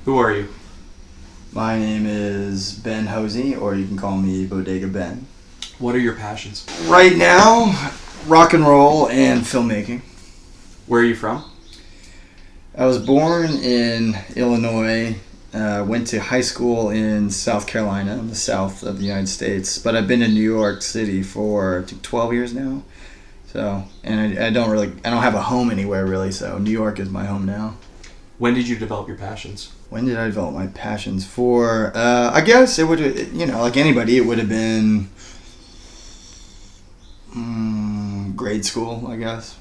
Who are you? My name is Ben Hozie, or you can call me Bodega Ben. What are your passions? Right now, rock and roll and filmmaking. Where are you from? I was born in Illinois, went to high school in South Carolina, in the south of the United States, but I've been in New York City for 12 years now. So, and I don't have a home anywhere really, so New York is my home now. When did you develop your passions? When did I develop my passions for? I guess it would, like anybody, it would have been grade school, I guess.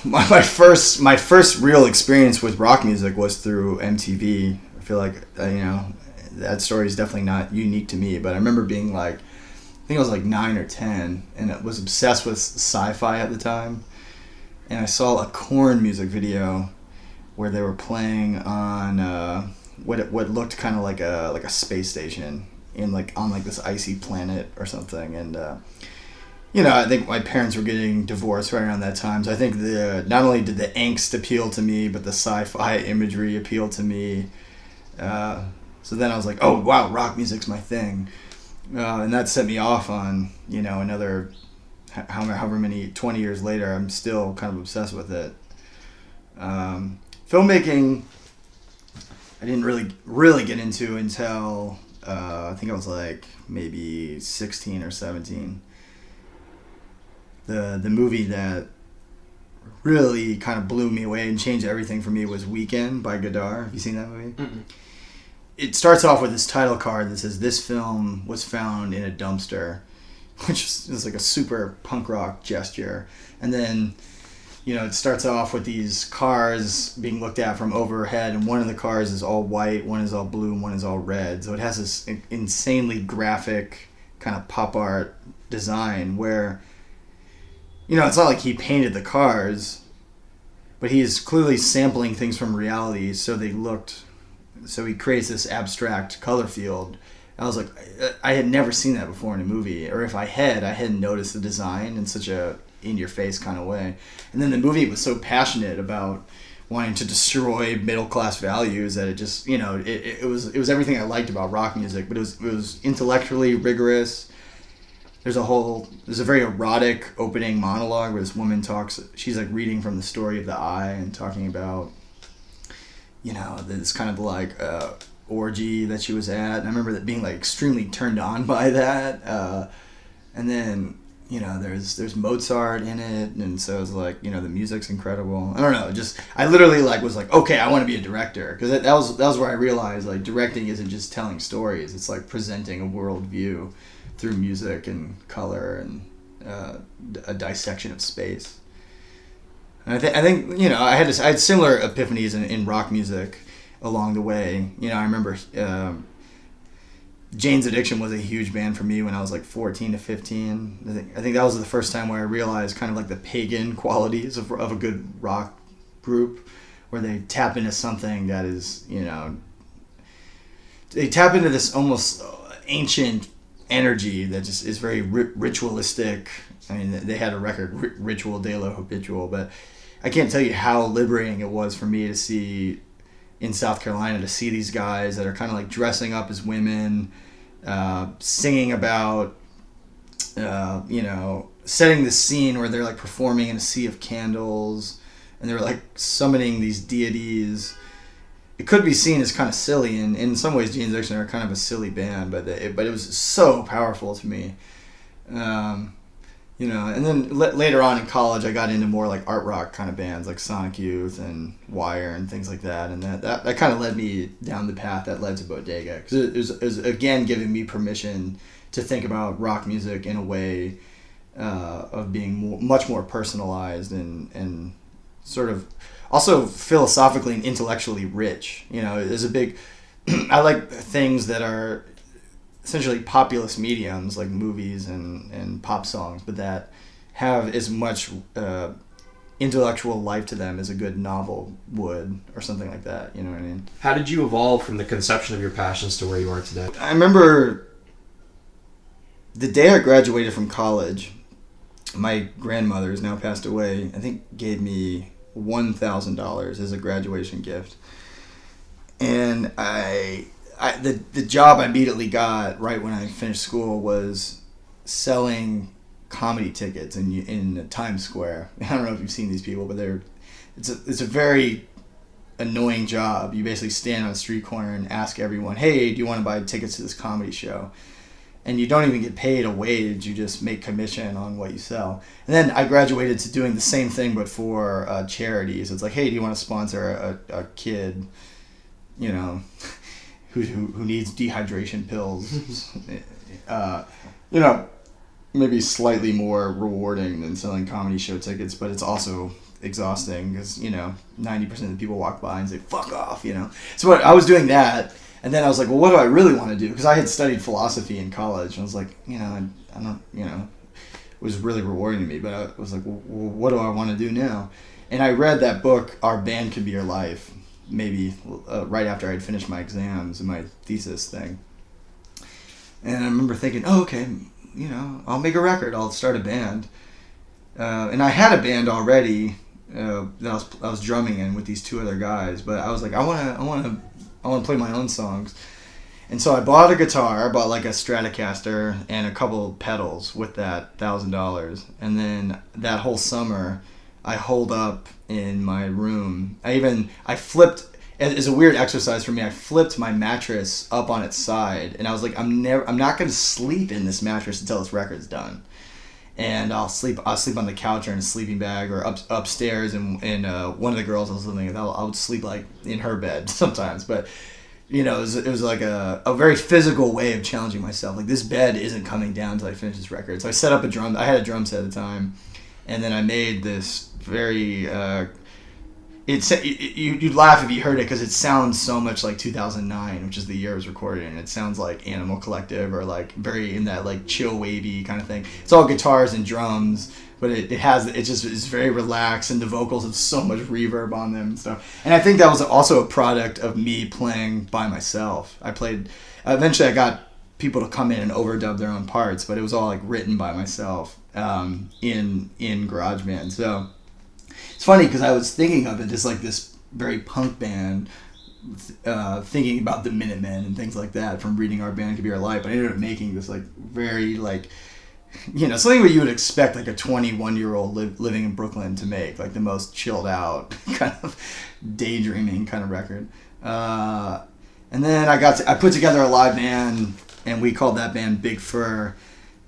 My first real experience with rock music was through MTV. I feel like that story is definitely not unique to me, but I remember being like, I think I was like 9 or 10, and I was obsessed with sci-fi at the time, and I saw a Korn music video where they were playing on what looked kind of like a space station on this icy planet or something, and I think my parents were getting divorced right around that time, so I think not only did the angst appeal to me, but the sci-fi imagery appealed to me. So then I was like, oh wow, rock music's my thing, and that set me off on another however many 20 years later, I'm still kind of obsessed with it. Filmmaking, I didn't really get into until I think I was like maybe 16 or 17. The movie that really kind of blew me away and changed everything for me was Weekend by Godard. Have you seen that movie? Mm-mm. It starts off with this title card that says, "This film was found in a dumpster," which is like a super punk rock gesture. And then it starts off with these cars being looked at from overhead, and one of the cars is all white, one is all blue, and one is all red. So it has this insanely graphic kind of pop art design where, it's not like he painted the cars, but he is clearly sampling things from reality, so he creates this abstract color field. I was like, I had never seen that before in a movie, or if I hadn't noticed the design in such a in-your-face kind of way. And then the movie was so passionate about wanting to destroy middle-class values that it just, it was everything I liked about rock music, but it was intellectually rigorous. There's a very erotic opening monologue where this woman talks, she's like reading from the story of the Eye and talking about, this kind of like orgy that she was at. And I remember that being like extremely turned on by that. And then, there's Mozart in it, and so it's like, the music's incredible. I don't know, I literally was like, okay, I want to be a director, because that was where I realized like directing isn't just telling stories; it's like presenting a worldview through music and color and a dissection of space. And I think I had similar epiphanies in rock music along the way. I remember. Jane's Addiction was a huge band for me when I was like 14 to 15. I think that was the first time where I realized kind of like the pagan qualities of a good rock group, where they tap into something that is, they tap into this almost ancient energy that just is very ritualistic. I mean, they had a record, Ritual de lo Habitual, but I can't tell you how liberating it was for me to see in South Carolina, to see these guys that are kind of like dressing up as women, singing about, setting the scene where they're like performing in a sea of candles, and they're like summoning these deities. It could be seen as kind of silly, and in some ways Jane's Addiction are kind of a silly band, but it was so powerful to me. And then later on in college, I got into more like art rock kind of bands like Sonic Youth and Wire and things like that, and that kind of led me down the path that led to Bodega, because it was again giving me permission to think about rock music in a way of being much more personalized and sort of also philosophically and intellectually rich. There's a big I like things that are essentially populist mediums like movies and pop songs, but that have as much intellectual life to them as a good novel would, or something like that. You know what I mean? How did you evolve from the conception of your passions to where you are today? I remember the day I graduated from college, my grandmother, who's now passed away, I think gave me $1,000 as a graduation gift. And then the job I immediately got right when I finished school was selling comedy tickets in Times Square. I don't know if you've seen these people, but it's a very annoying job. You basically stand on a street corner and ask everyone, hey, do you want to buy tickets to this comedy show? And you don't even get paid a wage. You just make commission on what you sell. And then I graduated to doing the same thing, but for charities. It's like, hey, do you want to sponsor a kid, you know, who needs dehydration pills? You know, maybe slightly more rewarding than selling comedy show tickets, but it's also exhausting because, you know, 90% of the people walk by and say, fuck off, you know. So I was doing that. And then I was like, well, what do I really want to do? Because I had studied philosophy in college. And I was like, you know, I don't, you know, it was really rewarding to me. But I was like, well, what do I want to do now? And I read that book, Our Band Could Be Your Life, maybe right after I'd finished my exams and my thesis thing. And I remember thinking, oh, okay, you know, I'll make a record. I'll start a band. And I had a band already that I was drumming in with these two other guys. But I was like, I want to play my own songs. And so I bought a guitar. I bought like a Stratocaster and a couple pedals with that $1,000. And then that whole summer, I holed up in my room. I flipped, as a weird exercise for me, I flipped my mattress up on its side. And I was like, I'm not going to sleep in this mattress until this record's done. And I'll sleep on the couch or in a sleeping bag or upstairs. And one of the girls I was living with, I would sleep like in her bed sometimes. But, you know, it was like a very physical way of challenging myself. Like, this bed isn't coming down until I finish this record. So I set up I had a drum set at the time. And then I made this very... You'd laugh if you heard it because it sounds so much like 2009, which is the year it was recorded in. It sounds like Animal Collective or like very in that like chill wavy kind of thing. It's all guitars and drums, but it's very relaxed and the vocals have so much reverb on them and stuff. And I think that was also a product of me playing by myself. Eventually I got people to come in and overdub their own parts, but it was all like written by myself in GarageBand. So it's funny because I was thinking of it as like this very punk band, thinking about the Minutemen and things like that from reading Our Band Could Be Our Life. But I ended up making this like very like, you know, something that you would expect like a 21-year-old living in Brooklyn to make, like the most chilled out kind of daydreaming kind of record. And then I put together a live band and we called that band Big Fur.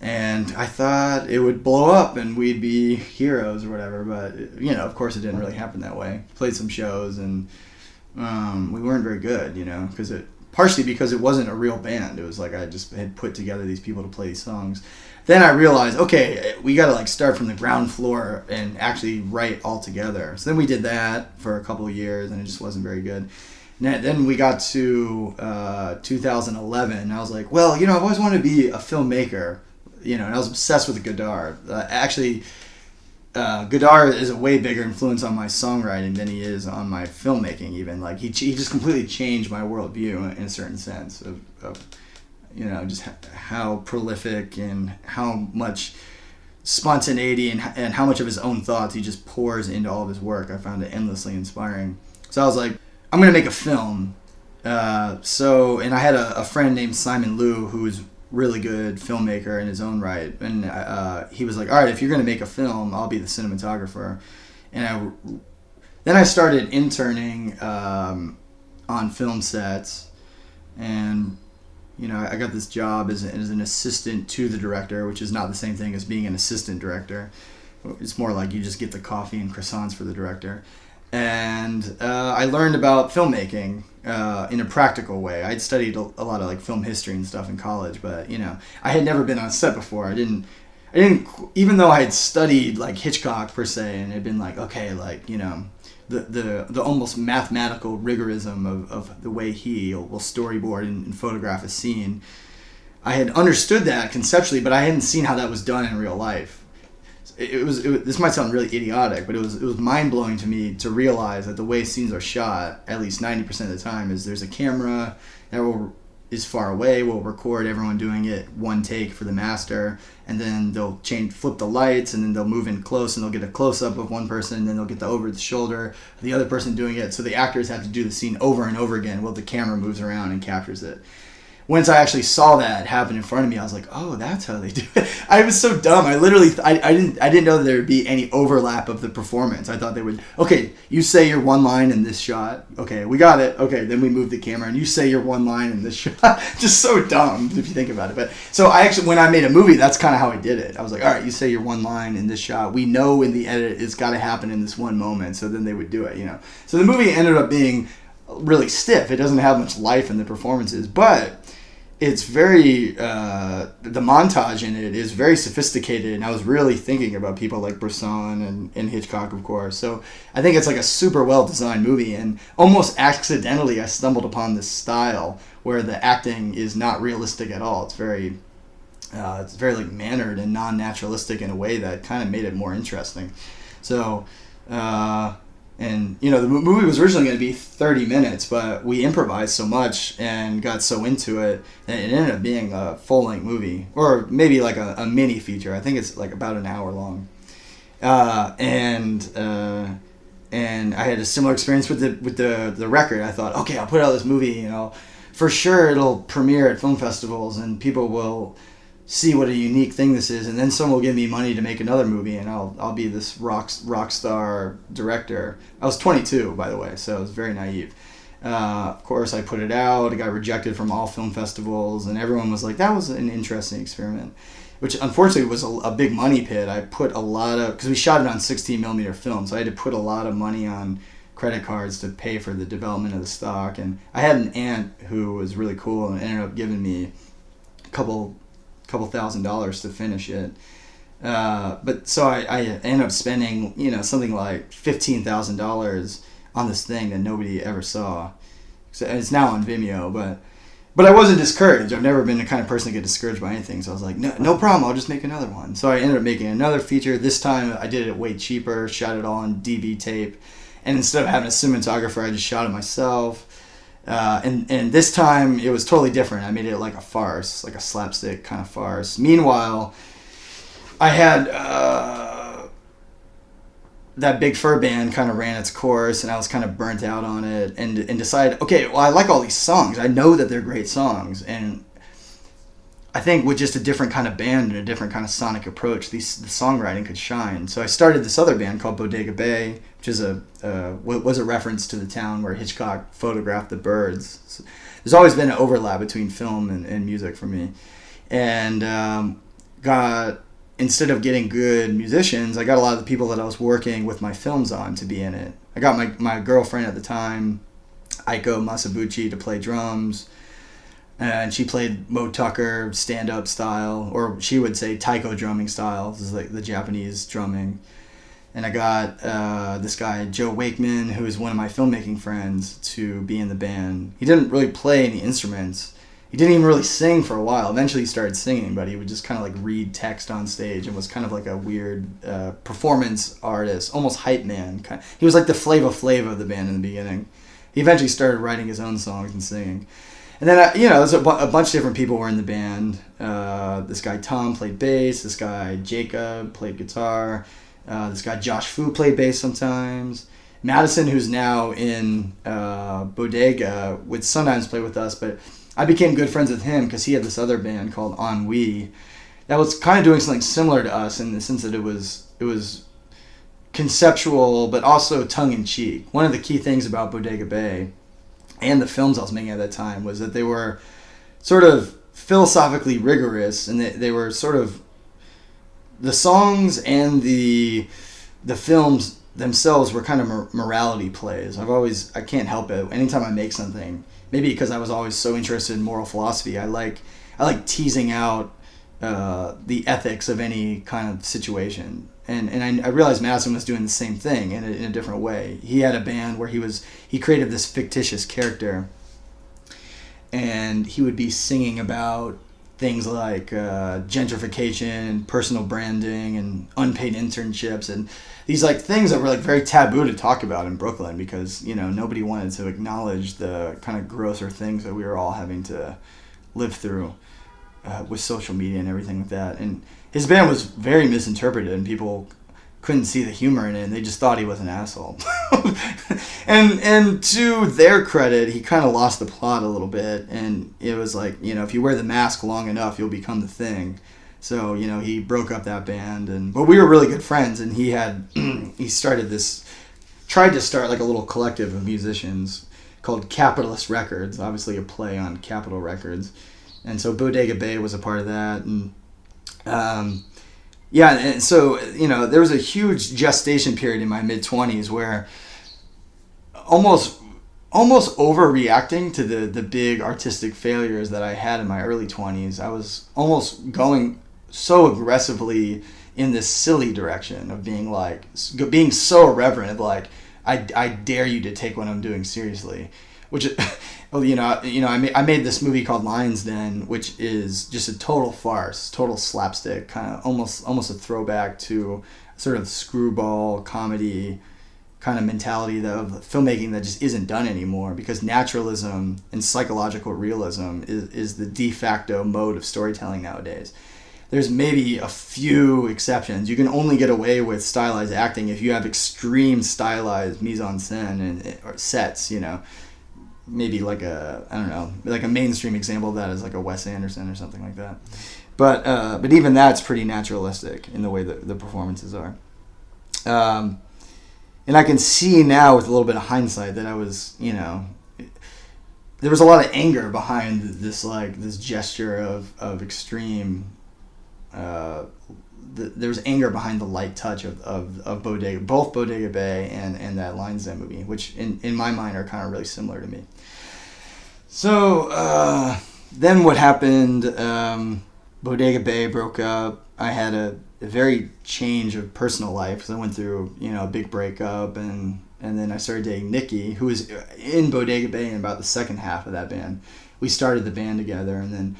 And I thought it would blow up and we'd be heroes or whatever, but, you know, of course it didn't really happen that way. Played some shows and we weren't very good, you know, partially because it wasn't a real band. It was like I just had put together these people to play these songs. Then I realized, okay, we got to like start from the ground floor and actually write all together. So then we did that for a couple of years and it just wasn't very good. Then we got to 2011 and I was like, well, you know, I've always wanted to be a filmmaker. You know, and I was obsessed with the Godard. Godard is a way bigger influence on my songwriting than he is on my filmmaking. Even like he just completely changed my worldview in a certain sense of you know, just how prolific and how much spontaneity and how much of his own thoughts he just pours into all of his work. I found it endlessly inspiring. So I was like, I'm gonna make a film. And I had a friend named Simon Liu who was really good filmmaker in his own right, and he was like, all right, if you're going to make a film, I'll be the cinematographer. And then I started interning on film sets, and you know, I got this job as an assistant to the director, which is not the same thing as being an assistant director. It's more like you just get the coffee and croissants for the director. And I learned about filmmaking in a practical way. I'd studied a lot of like film history and stuff in college, but you know, I had never been on set before. I didn't, even though I had studied like Hitchcock per se, and had been like, okay, like, you know, the almost mathematical rigorism of the way he will storyboard and photograph a scene. I had understood that conceptually, but I hadn't seen how that was done in real life. This might sound really idiotic, but it was mind-blowing to me to realize that the way scenes are shot, at least 90% of the time, is there's a camera that will is far away, we'll record everyone doing it one take for the master, and then they'll flip the lights, and then they'll move in close, and they'll get a close-up of one person, and then they'll get the over the shoulder of the other person doing it. So the actors have to do the scene over and over again while the camera moves around and captures it. Once I actually saw that happen in front of me, I was like, "Oh, that's how they do it." I was so dumb. I literally, I didn't know that there would be any overlap of the performance. I thought they would. Okay, you say your one line in this shot. Okay, we got it. Okay, then we move the camera, and you say your one line in this shot. Just so dumb if you think about it. But so I actually, when I made a movie, that's kind of how I did it. I was like, "All right, you say your one line in this shot. We know in the edit it's got to happen in this one moment." So then they would do it. So the movie ended up being really stiff. It doesn't have much life in the performances, but it's very, the montage in it is very sophisticated, and I was really thinking about people like Bresson and Hitchcock, of course. So I think it's like a super well-designed movie, and almost accidentally I stumbled upon this style where the acting is not realistic at all. It's very like mannered and non-naturalistic in a way that kind of made it more interesting. So, and, the movie was originally going to be 30 minutes, but we improvised so much and got so into it that it ended up being a full-length movie, or maybe like a mini feature. I think it's like about an hour long. And I had a similar experience with the record. I thought, okay, I'll put out this movie, for sure it'll premiere at film festivals and people will see what a unique thing this is, and then someone will give me money to make another movie, and I'll be this rock star director. I was 22, by the way, so I was very naive. Of course, I put it out. It got rejected from all film festivals, and everyone was like, "That was an interesting experiment," which unfortunately was a big money pit. I put a lot of, because we shot it on 16mm film, so I had to put a lot of money on credit cards to pay for the development of the stock. And I had an aunt who was really cool and ended up giving me a couple $1,000s to finish it. But so I ended up spending, something like $15,000 on this thing that nobody ever saw. So it's now on Vimeo, but I wasn't discouraged. I've never been the kind of person to get discouraged by anything. So I was like, no problem. I'll just make another one. So I ended up making another feature. This time I did it way cheaper, shot it all on DV tape. And instead of having a cinematographer, I just shot it myself. And this time it was totally different. I made it like a farce, like a slapstick kind of farce. Meanwhile, I had that Big Fur band kind of ran its course, and I was kind of burnt out on it, and decided, okay, well, I like all these songs. I know that they're great songs, and I think with just a different kind of band and a different kind of sonic approach, the songwriting could shine. So I started this other band called Bodega Bay, which is was a reference to the town where Hitchcock photographed the birds. So there's always been an overlap between film and music for me. And instead of getting good musicians, I got a lot of the people that I was working with my films on to be in it. I got my girlfriend at the time, Aiko Masabuchi, to play drums. And she played Mo Tucker stand-up style, or she would say taiko drumming style. This is like the Japanese drumming. And I got this guy, Joe Wakeman, who is one of my filmmaking friends, to be in the band. He didn't really play any instruments. He didn't even really sing for a while. Eventually he started singing, but he would just kind of like read text on stage and was kind of like a weird performance artist, almost hype man. He was like the Flava Flav of the band in the beginning. He eventually started writing his own songs and singing. And then, there's a bunch of different people were in the band. This guy Tom played bass. This guy Jacob played guitar. This guy Josh Fu played bass sometimes. Madison, who's now in Bodega, would sometimes play with us, but I became good friends with him because he had this other band called Ennui that was kind of doing something similar to us in the sense that it was conceptual but also tongue-in-cheek. One of the key things about Bodega Bay and the films I was making at that time was that they were sort of philosophically rigorous, and they were sort of, the songs and the films themselves were kind of morality plays. I can't help it. Anytime I make something, maybe because I was always so interested in moral philosophy, I like teasing out the ethics of any kind of situation. And I realized Madison was doing the same thing in a different way. He had a band where he created this fictitious character, and he would be singing about things like gentrification, personal branding, and unpaid internships, and these like things that were like very taboo to talk about in Brooklyn because nobody wanted to acknowledge the kind of grosser things that we were all having to live through with social media and everything like that. And his band was very misinterpreted, and people couldn't see the humor in it, and they just thought he was an asshole. and to their credit, he kind of lost the plot a little bit, and it was like, if you wear the mask long enough, you'll become the thing. So, he broke up that band, but we were really good friends, and he tried to start like a little collective of musicians called Capitalist Records, obviously a play on Capitol Records. And so Bodega Bay was a part of that, and and so there was a huge gestation period in my mid-20s where almost overreacting to the big artistic failures that I had in my early 20s. I was almost going so aggressively in this silly direction of being so irreverent of like, I dare you to take what I'm doing seriously, which I made this movie called Lion's Den, which is just a total farce, total slapstick, kind of almost a throwback to sort of screwball comedy kind of mentality of filmmaking that just isn't done anymore, because naturalism and psychological realism is the de facto mode of storytelling nowadays. There's maybe a few exceptions. You can only get away with stylized acting if you have extreme stylized mise-en-scène or sets, maybe like like a mainstream example of that is like a Wes Anderson or something like that. But even that's pretty naturalistic in the way that the performances are. And I can see now with a little bit of hindsight that I was, there was a lot of anger behind this gesture of extreme. There was anger behind the light touch of Bodega, both Bodega Bay and that Lion's Den movie, which in my mind are kind of really similar to me. So then what happened? Bodega Bay broke up. I had a very change of personal life because I went through a big breakup, and then I started dating Nikki, who was in Bodega Bay in about the second half of that band. We started the band together, and then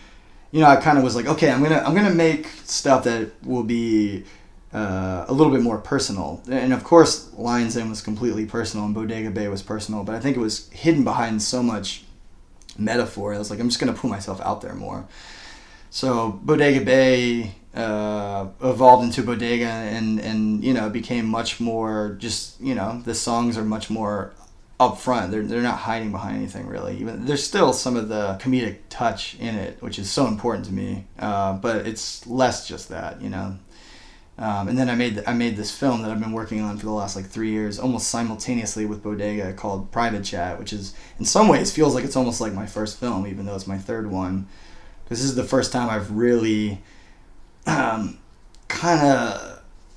I kind of was like, okay, I'm gonna make stuff that will be a little bit more personal. And of course, Lion's Den was completely personal, and Bodega Bay was personal, but I think it was hidden behind so much metaphor. I was like, I'm just gonna put myself out there more. So Bodega Bay evolved into Bodega, and became much more just the songs are much more up front. They're not hiding behind anything really. Even there's still some of the comedic touch in it, which is so important to me. But it's less just that, And then I made this film that I've been working on for the last 3 years, almost simultaneously with Bodega, called Private Chat, which is in some ways feels like it's almost like my first film, even though it's my third one. Because this is the first time I've really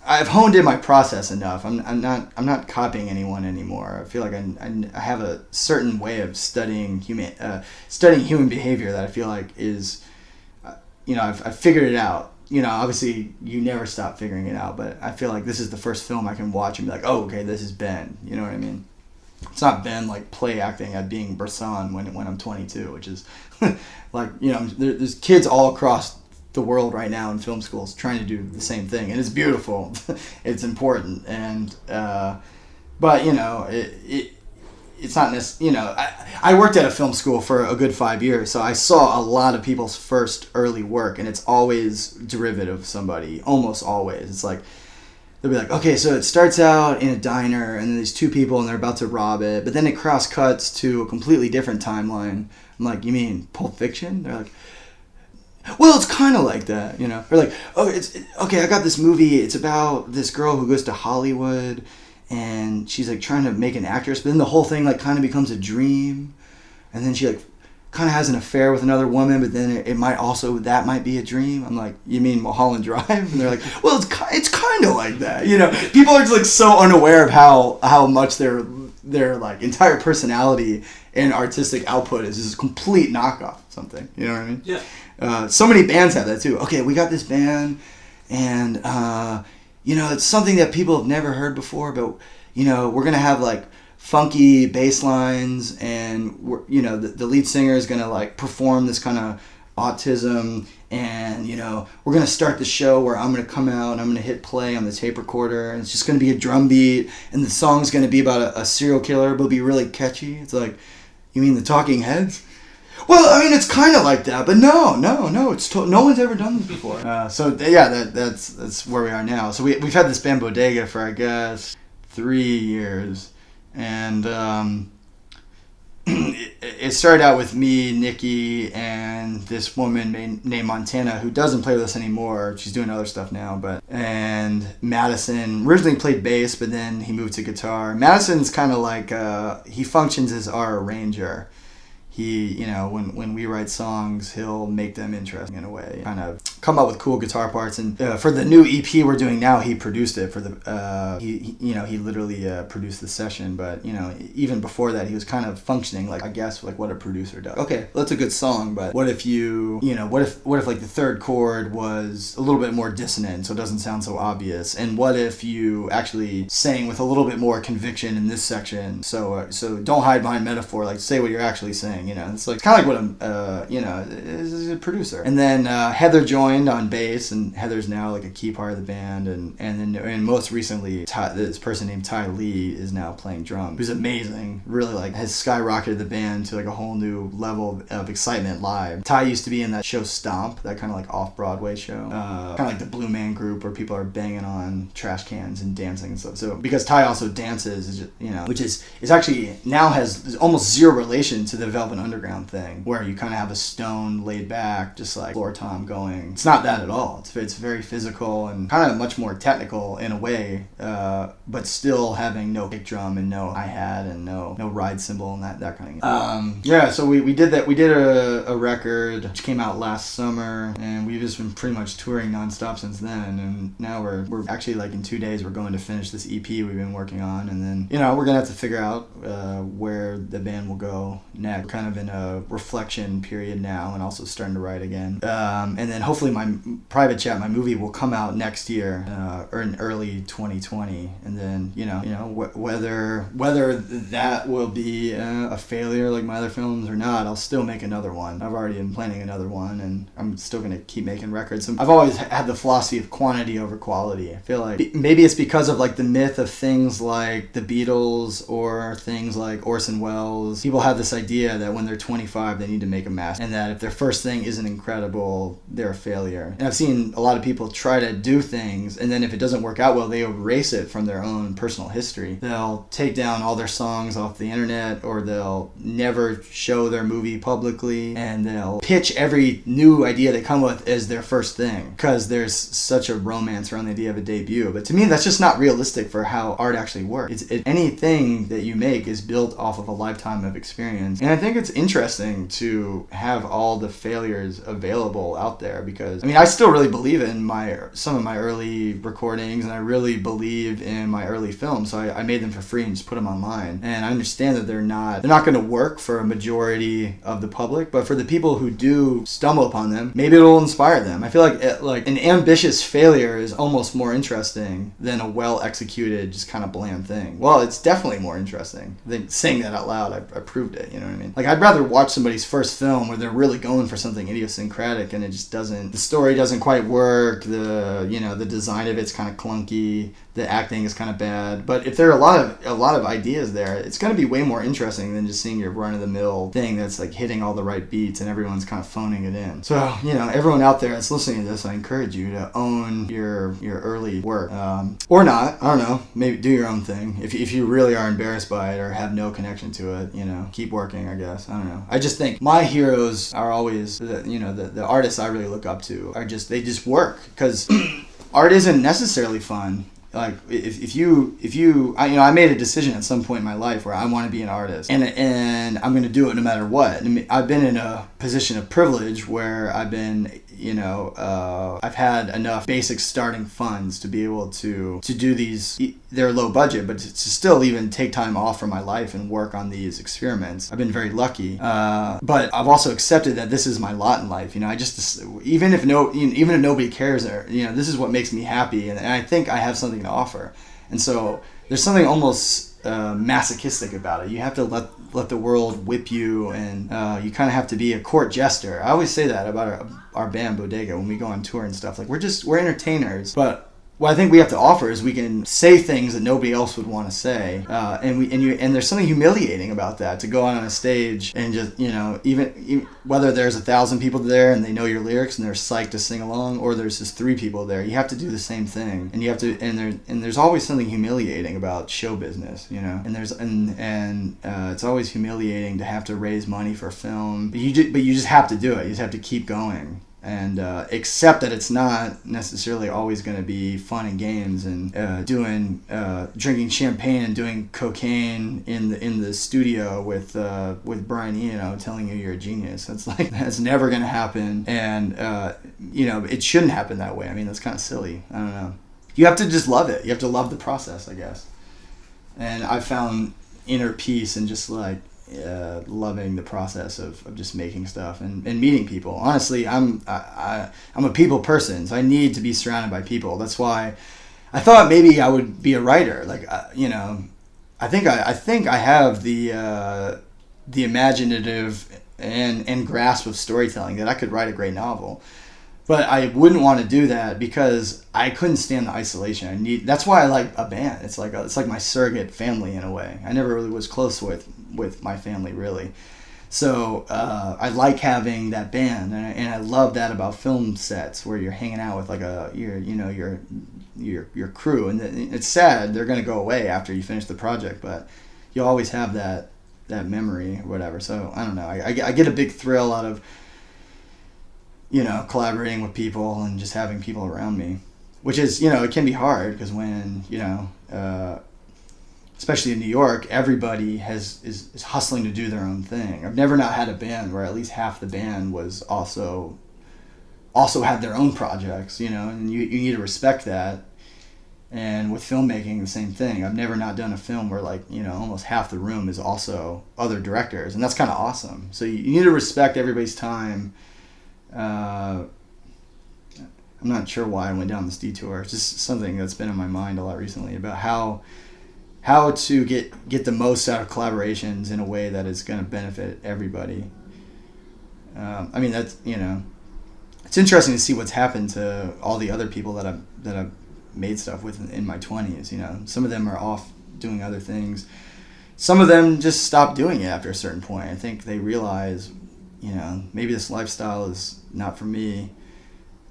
I've honed in my process enough. I'm not copying anyone anymore. I feel like I have a certain way of studying human behavior that I feel like is, I've figured it out. Obviously you never stop figuring it out, but I feel like this is the first film I can watch and be like, oh, okay, this is Ben. You know what I mean? It's not Ben play acting at being Bresson when I'm 22, which is there's kids all across the world right now in film schools trying to do the same thing, and it's beautiful. It's important, and but it's not necessarily, I worked at a film school for a good 5 years, so I saw a lot of people's first early work, and it's always derivative of somebody, almost always. It's like they'll be like, okay, so it starts out in a diner, and then there's two people, and they're about to rob it, but then it cross cuts to a completely different timeline. I'm like, you mean Pulp Fiction? They're like, well, it's kind of like that, Or like, oh, okay, I got this movie. It's about this girl who goes to Hollywood, and she's trying to make an actress, but then the whole thing kind of becomes a dream, and then she kind of has an affair with another woman, but then it might also, that might be a dream. I'm like, you mean Mulholland Drive? And they're like, well, it's kind of like that, People are just so unaware of how much their entire personality and artistic output is just a complete knockoff of something. You know what I mean? Yeah. So many bands have that too. Okay, we got this band, and it's something that people have never heard before, but we're gonna have funky bass lines, and the lead singer is gonna perform this kind of autism, and we're gonna start the show where I'm gonna come out and I'm gonna hit play on the tape recorder, and it's just gonna be a drum beat, and the song's gonna be about a serial killer, but it'll be really catchy. It's like, you mean the Talking Heads? Well, I mean, it's kind of like that, but no, it's no one's ever done this before. That's where we are now. So we've had this band Bodega for, I guess, 3 years, and it started out with me, Nikki, and this woman named Montana, who doesn't play with us anymore. She's doing other stuff now, and Madison originally played bass, but then he moved to guitar. Madison's kind of like, he functions as our arranger. He, when we write songs, he'll make them interesting in a way, kind of come up with cool guitar parts. And for the new EP we're doing now, he produced it for the, he literally produced the session. But, even before that, he was kind of functioning like, I guess, like what a producer does. Okay, that's a good song, but what if what if like the third chord was a little bit more dissonant, so it doesn't sound so obvious? And what if you actually sang with a little bit more conviction in this section? So don't hide behind metaphor, like say what you're actually saying. It's like kind of like what is a producer. And then Heather joined on bass, and Heather's now like a key part of the band. And most recently, this person named Ty Lee is now playing drums, who's amazing. Really like has skyrocketed the band to like a whole new level of excitement live. Ty used to be in that show Stomp, that kind of like off-Broadway show, kind of like the Blue Man Group, where people are banging on trash cans and dancing and stuff. So because Ty also dances, which is actually now has almost zero relation to the Velvet Underground thing, where you kind of have a stone laid back, just like floor tom going. It's not that at all. It's very physical and kind of much more technical in a way, but still having no kick drum and no hi-hat and no ride cymbal and that kind of thing. So we did that. We did a record which came out last summer, and we've just been pretty much touring nonstop since then. And now we're actually like in 2 days we're going to finish this EP we've been working on, and then we're gonna have to figure out where the band will go next. We're kind of in a reflection period now, and also starting to write again. And then hopefully my private chat, my movie, will come out next year, or in early 2020. And then whether that will be a failure like my other films or not, I'll still make another one. I've already been planning another one, and I'm still gonna keep making records. I've always had the philosophy of quantity over quality. I feel like maybe it's because of like the myth of things like the Beatles or things like Orson Welles. People have this idea that when they're 25 they need to make a master, and that if their first thing isn't incredible, they're a failure. And I've seen a lot of people try to do things, and then if it doesn't work out well, they erase it from their own personal history. They'll take down all their songs off the internet, or they'll never show their movie publicly, and they'll pitch every new idea they come with as their first thing, because there's such a romance around the idea of a debut. But to me, that's just not realistic for how art actually works. Anything that you make is built off of a lifetime of experience. And I think it's interesting to have all the failures available out there, because I still really believe in some of my early recordings, and I really believe in my early films, so I made them for free and just put them online. And I understand that they're not going to work for a majority of the public, but for the people who do stumble upon them, maybe it'll inspire them. I feel like an ambitious failure is almost more interesting than a well executed, just kind of bland thing. Well, it's definitely more interesting. I think saying that out loud, I proved it. You know what I mean? Like, I'd rather watch somebody's first film where they're really going for something idiosyncratic and it just doesn't, the story doesn't quite work, the design of it's kind of clunky, the acting is kind of bad. But if there are a lot of ideas there, it's going to be way more interesting than just seeing your run-of-the-mill thing that's like hitting all the right beats and everyone's kind of phoning it in. So, everyone out there that's listening to this, I encourage you to own your early work. Or not, I don't know, maybe do your own thing. If you really are embarrassed by it or have no connection to it, keep working, I guess. I don't know. I just think my heroes are always, the artists I really look up to they just work, because art isn't necessarily fun. Like I made a decision at some point in my life where I want to be an artist, and I'm going to do it no matter what. I've been in a position of privilege where I've been, I've had enough basic starting funds to be able to do these. They're low budget, but to still even take time off from my life and work on these experiments. I've been very lucky, but I've also accepted that this is my lot in life. I just, even if nobody cares, this is what makes me happy, and I think I have something to offer. And so there's something almost masochistic about it. You have to let the world whip you, and you kind of have to be a court jester. I always say that about our band Bodega when we go on tour and stuff. Like we're entertainers, but what I think we have to offer is we can say things that nobody else would want to say, and there's something humiliating about that, to go out on a stage and just, even whether there's 1,000 people there and they know your lyrics and they're psyched to sing along, or there's just 3 people there, you have to do the same thing, and you have to, and there's always something humiliating about show business, and it's always humiliating to have to raise money for film, but you just have to do it. You just have to keep going. And accept that it's not necessarily always going to be fun and games, and drinking champagne and doing cocaine in the studio with Brian Eno telling you you're a genius. That's never going to happen, and it shouldn't happen that way. I mean, that's kind of silly. I don't know. You have to just love it. You have to love the process, I guess. And I found inner peace in just loving the process of just making stuff and meeting people. Honestly, I'm a people person, so I need to be surrounded by people. That's why I thought maybe I would be a writer. I think I have the imaginative and grasp of storytelling that I could write a great novel. But I wouldn't want to do that because I couldn't stand the isolation. That's why I like a band. It's like my surrogate family in a way. I never really was close with my family, really. So I like having that band, and I love that about film sets where you're hanging out with your crew. And it's sad they're going to go away after you finish the project, but you always have that memory or whatever. So I don't know. I get a big thrill out of collaborating with people and just having people around me, which is, it can be hard because when, especially in New York, everybody is hustling to do their own thing. I've never not had a band where at least half the band was also had their own projects, and you need to respect that. And with filmmaking, the same thing. I've never not done a film where almost half the room is also other directors, and that's kind of awesome. So you need to respect everybody's time. I'm not sure why I went down this detour. It's just something that's been in my mind a lot recently about how to get the most out of collaborations in a way that is going to benefit everybody. That's it's interesting to see what's happened to all the other people that I've made stuff with in my 20s. Some of them are off doing other things. Some of them just stop doing it after a certain point. I think they realize, maybe this lifestyle is not for me,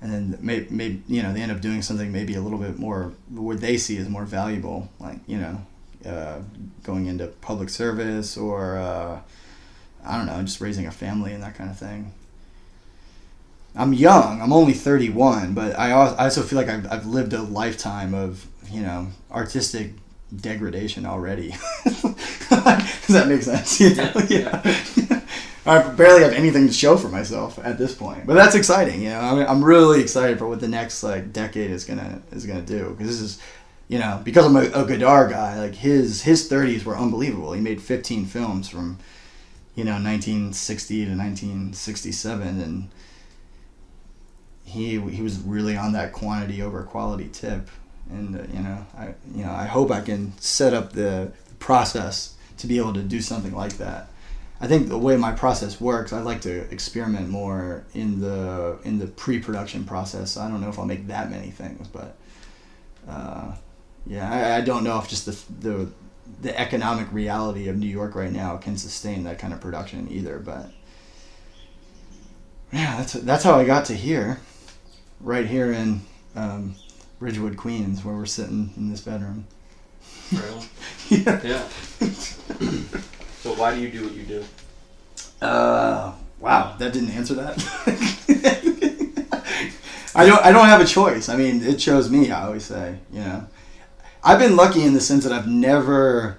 and then maybe they end up doing something maybe a little bit more what they see as more valuable, going into public service or I don't know, just raising a family and that kind of thing. I'm young. I'm only 31, but I also feel like I've lived a lifetime of artistic degradation already. Does that make sense? Yeah. I barely have anything to show for myself at this point, but that's exciting. I'm really excited for what the next decade is gonna do, because this is, because I'm a Godard guy. His 30s were unbelievable. He made 15 films from 1960 to 1967, and he was really on that quantity over quality tip. And I hope I can set up the process to be able to do something like that. I think the way my process works, I like to experiment more in the pre-production process. I don't know if I'll make that many things, but I don't know if just the economic reality of New York right now can sustain that kind of production either. But yeah, that's how I got to here, right here in Ridgewood, Queens, where we're sitting in this bedroom. Really? Yeah. So why do you do what you do? Wow, that didn't answer that. I don't have a choice. I mean, it chose me, I always say, I've been lucky in the sense that I never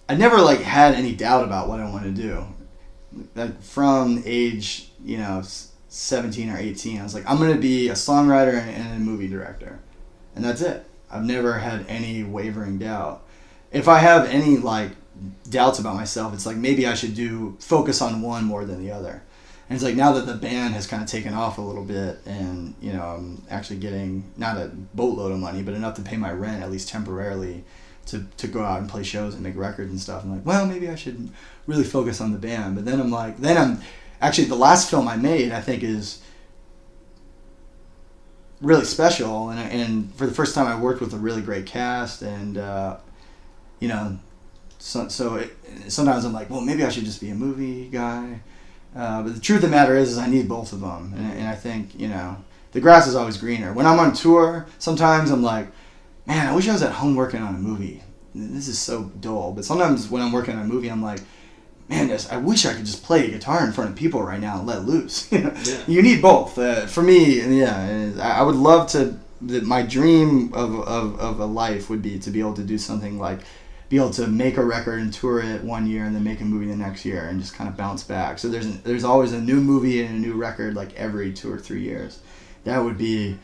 had any doubt about what I want to do. From age, 17 or 18, I was like, I'm going to be a songwriter and a movie director. And that's it. I've never had any wavering doubt. If I have any doubts about myself, it's maybe I should focus on one more than the other. And it's now that the band has kind of taken off a little bit, and I'm actually getting not a boatload of money, but enough to pay my rent at least temporarily, to go out and play shows and make records and stuff. I'm like, well, maybe I should really focus on the band. But then I'm actually, the last film I made, I think, is really special. And for the first time, I worked with a really great cast. And, you know, sometimes I'm like, well, maybe I should just be a movie guy. But the truth of the matter is I need both of them. And I think, you know, the grass is always greener. When I'm on tour, sometimes I'm like, man, I wish I was at home working on a movie. This is so dull. But sometimes when I'm working on a movie, I'm like, man, I wish I could just play a guitar in front of people right now and let loose. You know? Yeah. You need both. For me, yeah, I would love to. My dream of a life would be to be able to do something like be able to make a record and tour it one year and then make a movie the next year and just kind of bounce back. So there's always a new movie and a new record like every 2 or 3 years. That would be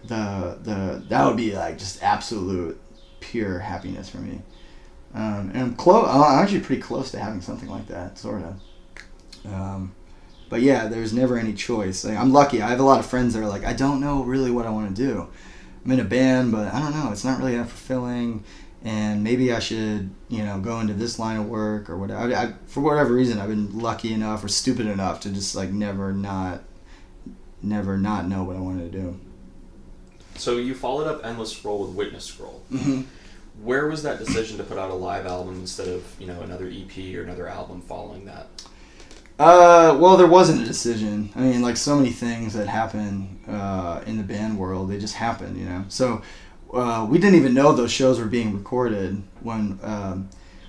that would be like just absolute pure happiness for me. And I'm actually pretty close to having something like that, sort of. But yeah, there's never any choice. Like, I'm lucky. I have a lot of friends that are like, I don't know really what I want to do. I'm in a band, but I don't know. It's not really that fulfilling. And maybe I should, you know, go into this line of work or whatever. For whatever reason, I've been lucky enough or stupid enough to just like never not know what I wanted to do. So you followed up Endless Scroll with Witness Scroll. Mm-hmm. Where was that decision to put out a live album instead of, you know, another EP or another album following that? Well, there wasn't a decision. I mean, like so many things that happen in the band world, they just happen, you know. So we didn't even know those shows were being recorded when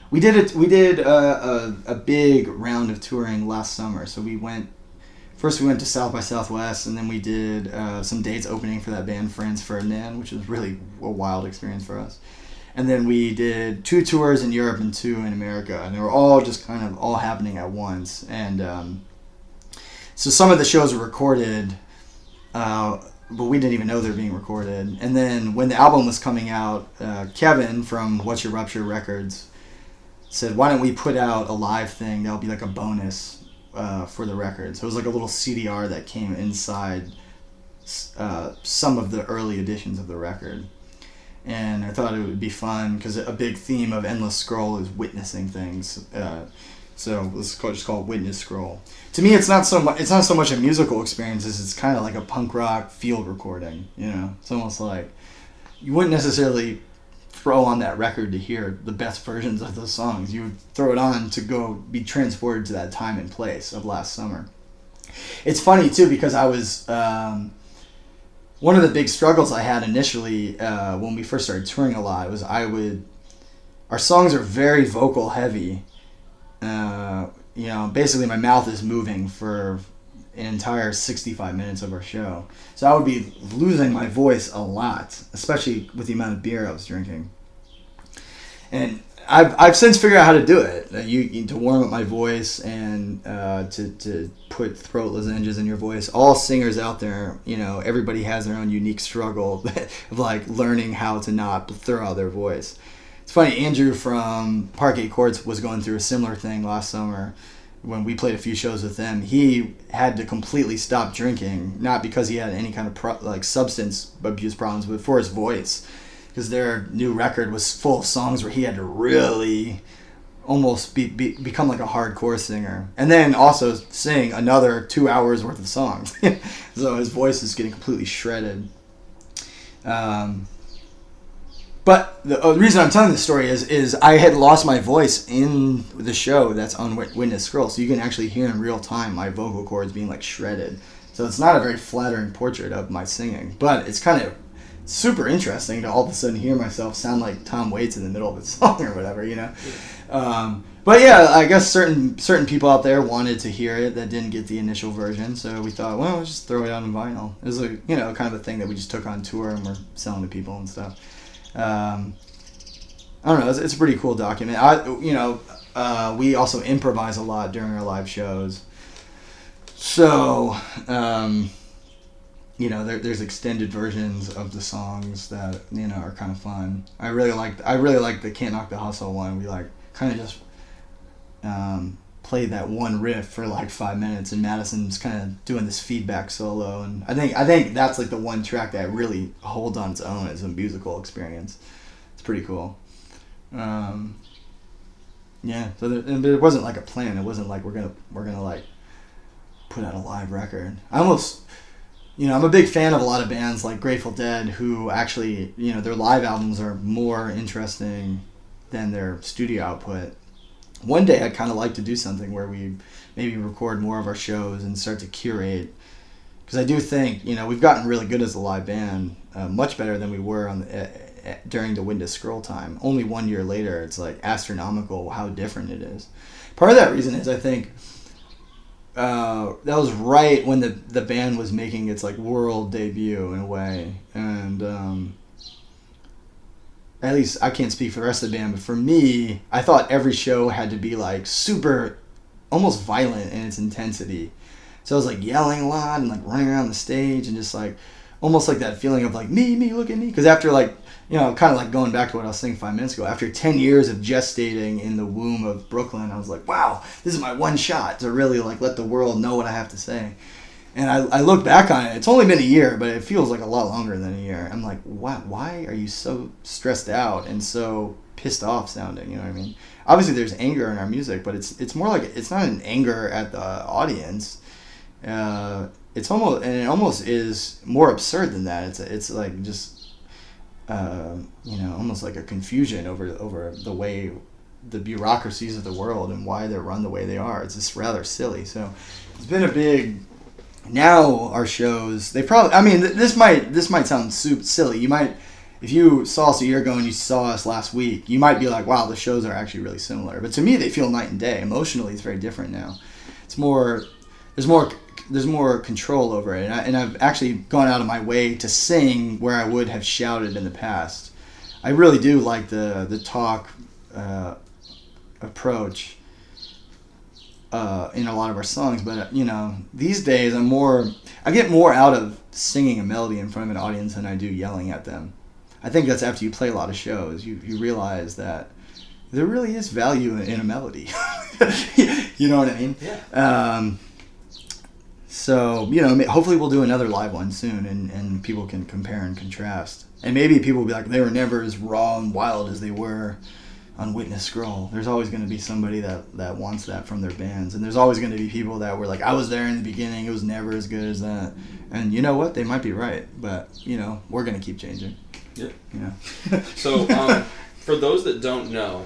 we did a big round of touring last summer. So we went to South by Southwest, and then we did some dates opening for that band Franz Ferdinand, which was really a wild experience for us. And then we did 2 tours in Europe and 2 in America, and they were all just kind of all happening at once. And so some of the shows were recorded, but we didn't even know they were being recorded. And then when the album was coming out, Kevin from What's Your Rupture Records said, why don't we put out a live thing that'll be like a bonus for the record. So it was like a little CDR that came inside some of the early editions of the record. And I thought it would be fun because a big theme of Endless Scroll is witnessing things. So let's just call it Witness Scroll. To me, it's not so much a musical experience as it's kind of like a punk rock field recording. You know, it's almost like you wouldn't necessarily throw on that record to hear the best versions of those songs. You would throw it on to go be transported to that time and place of last summer. It's funny too because I was. One of the big struggles I had initially when we first started touring a lot was our songs are very vocal heavy. You know, basically my mouth is moving for an entire 65 minutes of our show. So I would be losing my voice a lot, especially with the amount of beer I was drinking. And I've since figured out how to do it. You to warm up my voice and to put throat lozenges in your voice. All singers out there, you know, everybody has their own unique struggle of like learning how to not throw out their voice. It's funny, Andrew from Parquet Courts was going through a similar thing last summer when we played a few shows with them. He had to completely stop drinking, not because he had any kind of substance abuse problems, but for his voice. Because their new record was full of songs where he had to really almost become like a hardcore singer. And then also sing another 2 hours worth of songs. So his voice is getting completely shredded. But the reason I'm telling this story is I had lost my voice in the show that's on Witness Scroll. So you can actually hear in real time my vocal cords being like shredded. So it's not a very flattering portrait of my singing. But it's kind of super interesting to all of a sudden hear myself sound like Tom Waits in the middle of a song or whatever, you know. But yeah, I guess certain people out there wanted to hear it that didn't get the initial version, so we thought, well, let's just throw it out on vinyl. It was kind of a thing that we just took on tour and we're selling to people and stuff. I don't know. It's a pretty cool document. We also improvise a lot during our live shows, so. There's extended versions of the songs that are kind of fun. I really like the Can't Knock the Hustle one. We kind of just played that one riff for 5 minutes, and Madison's kind of doing this feedback solo, and I think that's the one track that really holds on its own as a musical experience. It's pretty cool. Yeah, so there wasn't like a plan. It wasn't like we're gonna like put out a live record. I'm a big fan of a lot of bands like Grateful Dead who actually, their live albums are more interesting than their studio output. One day I'd kind of like to do something where we maybe record more of our shows and start to curate, because I do think we've gotten really good as a live band, much better than we were during the Windows Scroll time. Only 1 year later, it's like astronomical how different it is. Part of that reason is I think that was right when the band was making its like world debut in a way, and at least I can't speak for the rest of the band, but for me, I thought every show had to be like super, almost violent in its intensity. So I was like yelling a lot and like running around the stage and just like almost like that feeling of like me, look at me. Because after like, kind of like going back to what I was saying 5 minutes ago, after 10 years of gestating in the womb of Brooklyn, I was like, wow, this is my one shot to really like let the world know what I have to say. And I look back on it, it's only been a year, but it feels like a lot longer than a year. I'm like, why are you so stressed out and so pissed off sounding, you know what I mean? Obviously there's anger in our music, but it's more like, it's not an anger at the audience. It almost is more absurd than that. It's like just, almost like a confusion over the way the bureaucracies of the world and why they're run the way they are. It's just rather silly. So it's been a big. Now our shows, they probably. I mean, this might sound super silly. You might, if you saw us a year ago and you saw us last week, you might be like, wow, the shows are actually really similar. But to me, they feel night and day. Emotionally, it's very different now. It's more. There's more control over it, and I've actually gone out of my way to sing where I would have shouted in the past. I really do like the talk approach in a lot of our songs, but these days I get more out of singing a melody in front of an audience than I do yelling at them. I think that's after you play a lot of shows, you realize that there really is value in a melody. You know what I mean? Yeah. So, hopefully we'll do another live one soon and people can compare and contrast. And maybe people will be like, they were never as raw and wild as they were on Witness Scroll. There's always going to be somebody that wants that from their bands. And there's always going to be people that were like, I was there in the beginning, it was never as good as that. And you know what? They might be right. But, we're going to keep changing. Yeah. So, for those that don't know,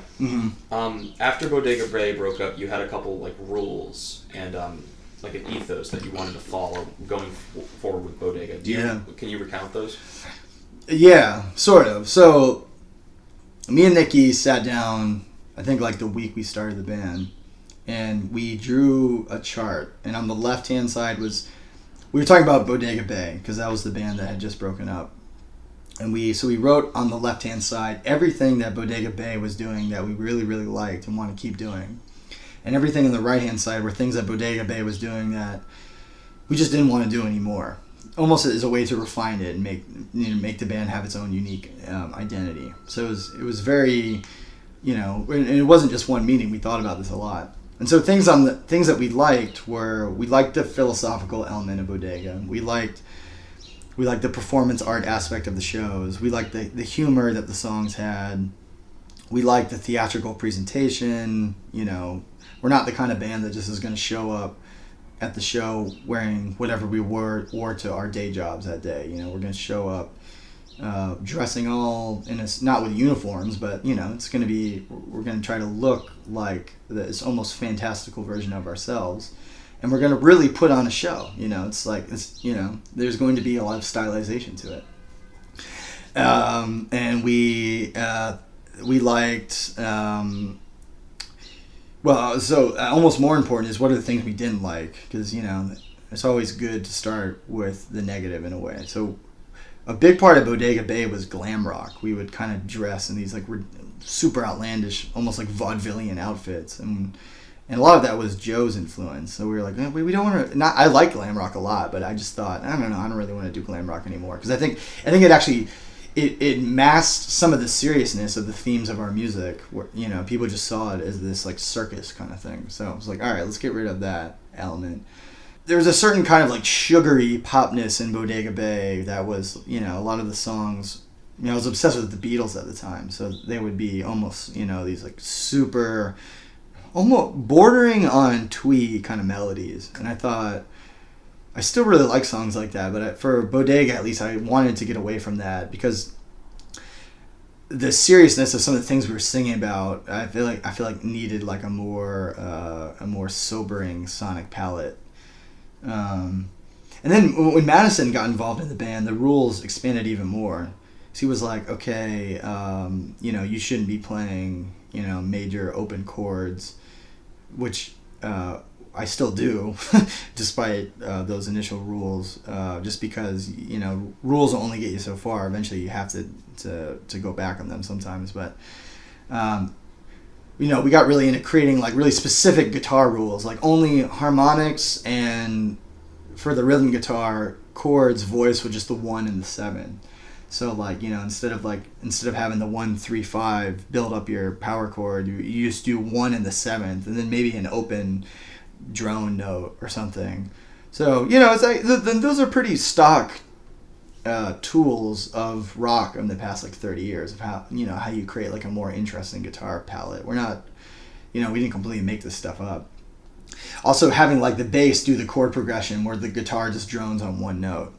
after Bodega Bay broke up, you had a couple like rules and like an ethos that you wanted to follow going forward with Bodega. Can you recount those? Yeah, sort of. So me and Nikki sat down, I think like the week we started the band, and we drew a chart. And on the left-hand side we were talking about Bodega Bay because that was the band that had just broken up. And we wrote on the left-hand side everything that Bodega Bay was doing that we really, really liked and want to keep doing. And everything on the right-hand side were things that Bodega Bay was doing that we just didn't want to do anymore. Almost as a way to refine it and make the band have its own unique identity. So it was very, and it wasn't just one meeting. We thought about this a lot. And so things that we liked were, we liked the philosophical element of Bodega. We liked the performance art aspect of the shows. We liked the humor that the songs had. We liked the theatrical presentation. We're not the kind of band that just is going to show up at the show wearing whatever we wore to our day jobs that day. We're going to show up dressing all in not with uniforms, but it's going to be, we're going to try to look like this almost fantastical version of ourselves, and we're going to really put on a show. There's going to be a lot of stylization to it. And we liked. So almost more important is what are the things we didn't like, because it's always good to start with the negative in a way. So a big part of Bodega Bay was glam rock. We would kind of dress in these like super outlandish, almost like vaudevillian outfits, and a lot of that was Joe's influence. So we were like, we don't want to. I like glam rock a lot, but I just thought, I don't know, I don't really want to do glam rock anymore, because I think it actually. It masked some of the seriousness of the themes of our music, where people just saw it as this like circus kind of thing. So I was like, all right, let's get rid of that element. There was a certain kind of like sugary popness in Bodega Bay that was, a lot of the songs I was obsessed with the Beatles at the time, so they would be almost, these like super, almost bordering on twee kind of melodies. And I thought, I still really like songs like that, but for Bodega at least, I wanted to get away from that because the seriousness of some of the things we were singing about, I feel like needed like a more sobering sonic palette. And then when Madison got involved in the band, the rules expanded even more. So he was like, okay, you shouldn't be playing, major open chords, which I still do, despite those initial rules. Just because rules will only get you so far. Eventually, you have to go back on them sometimes. But we got really into creating like really specific guitar rules, like only harmonics, and for the rhythm guitar, chords voiced with just the 1 and the 7. So like, instead of having the 1, 3, 5 build up your power chord, you just do 1 and the 7th, and then maybe an open drone note or something. So it's like those are pretty stock tools of rock in the past like 30 years of how you create like a more interesting guitar palette. We're not, we didn't completely make this stuff up. Also having like the bass do the chord progression where the guitar just drones on one note.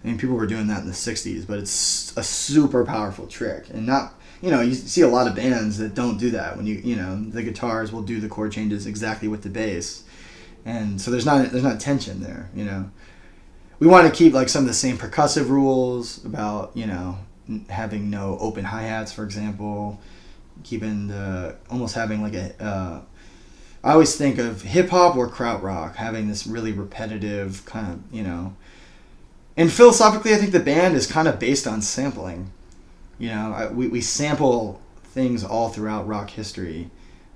I mean, people were doing that in the 60s, but it's a super powerful trick. And not, you see a lot of bands that don't do that when the guitars will do the chord changes exactly with the bass. And so there's not tension there, We want to keep like some of the same percussive rules about, having no open hi-hats, for example, keeping almost having like I always think of hip hop or krautrock having this really repetitive kind of, and philosophically, I think the band is kind of based on sampling. We sample things all throughout rock history,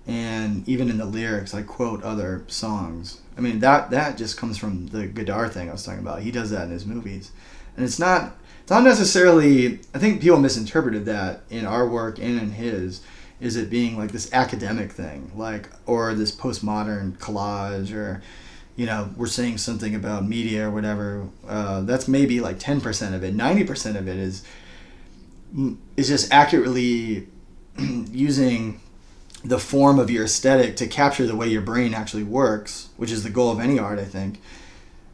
and even in the lyrics, I quote other songs. I mean, that just comes from the Godard thing I was talking about. He does that in his movies, and it's not necessarily. I think people misinterpreted that in our work and in his. Is it being like this academic thing, like, or this postmodern collage, or we're saying something about media or whatever. That's maybe like 10% of it. 90% of it is just accurately using the form of your aesthetic to capture the way your brain actually works, which is the goal of any art, I think.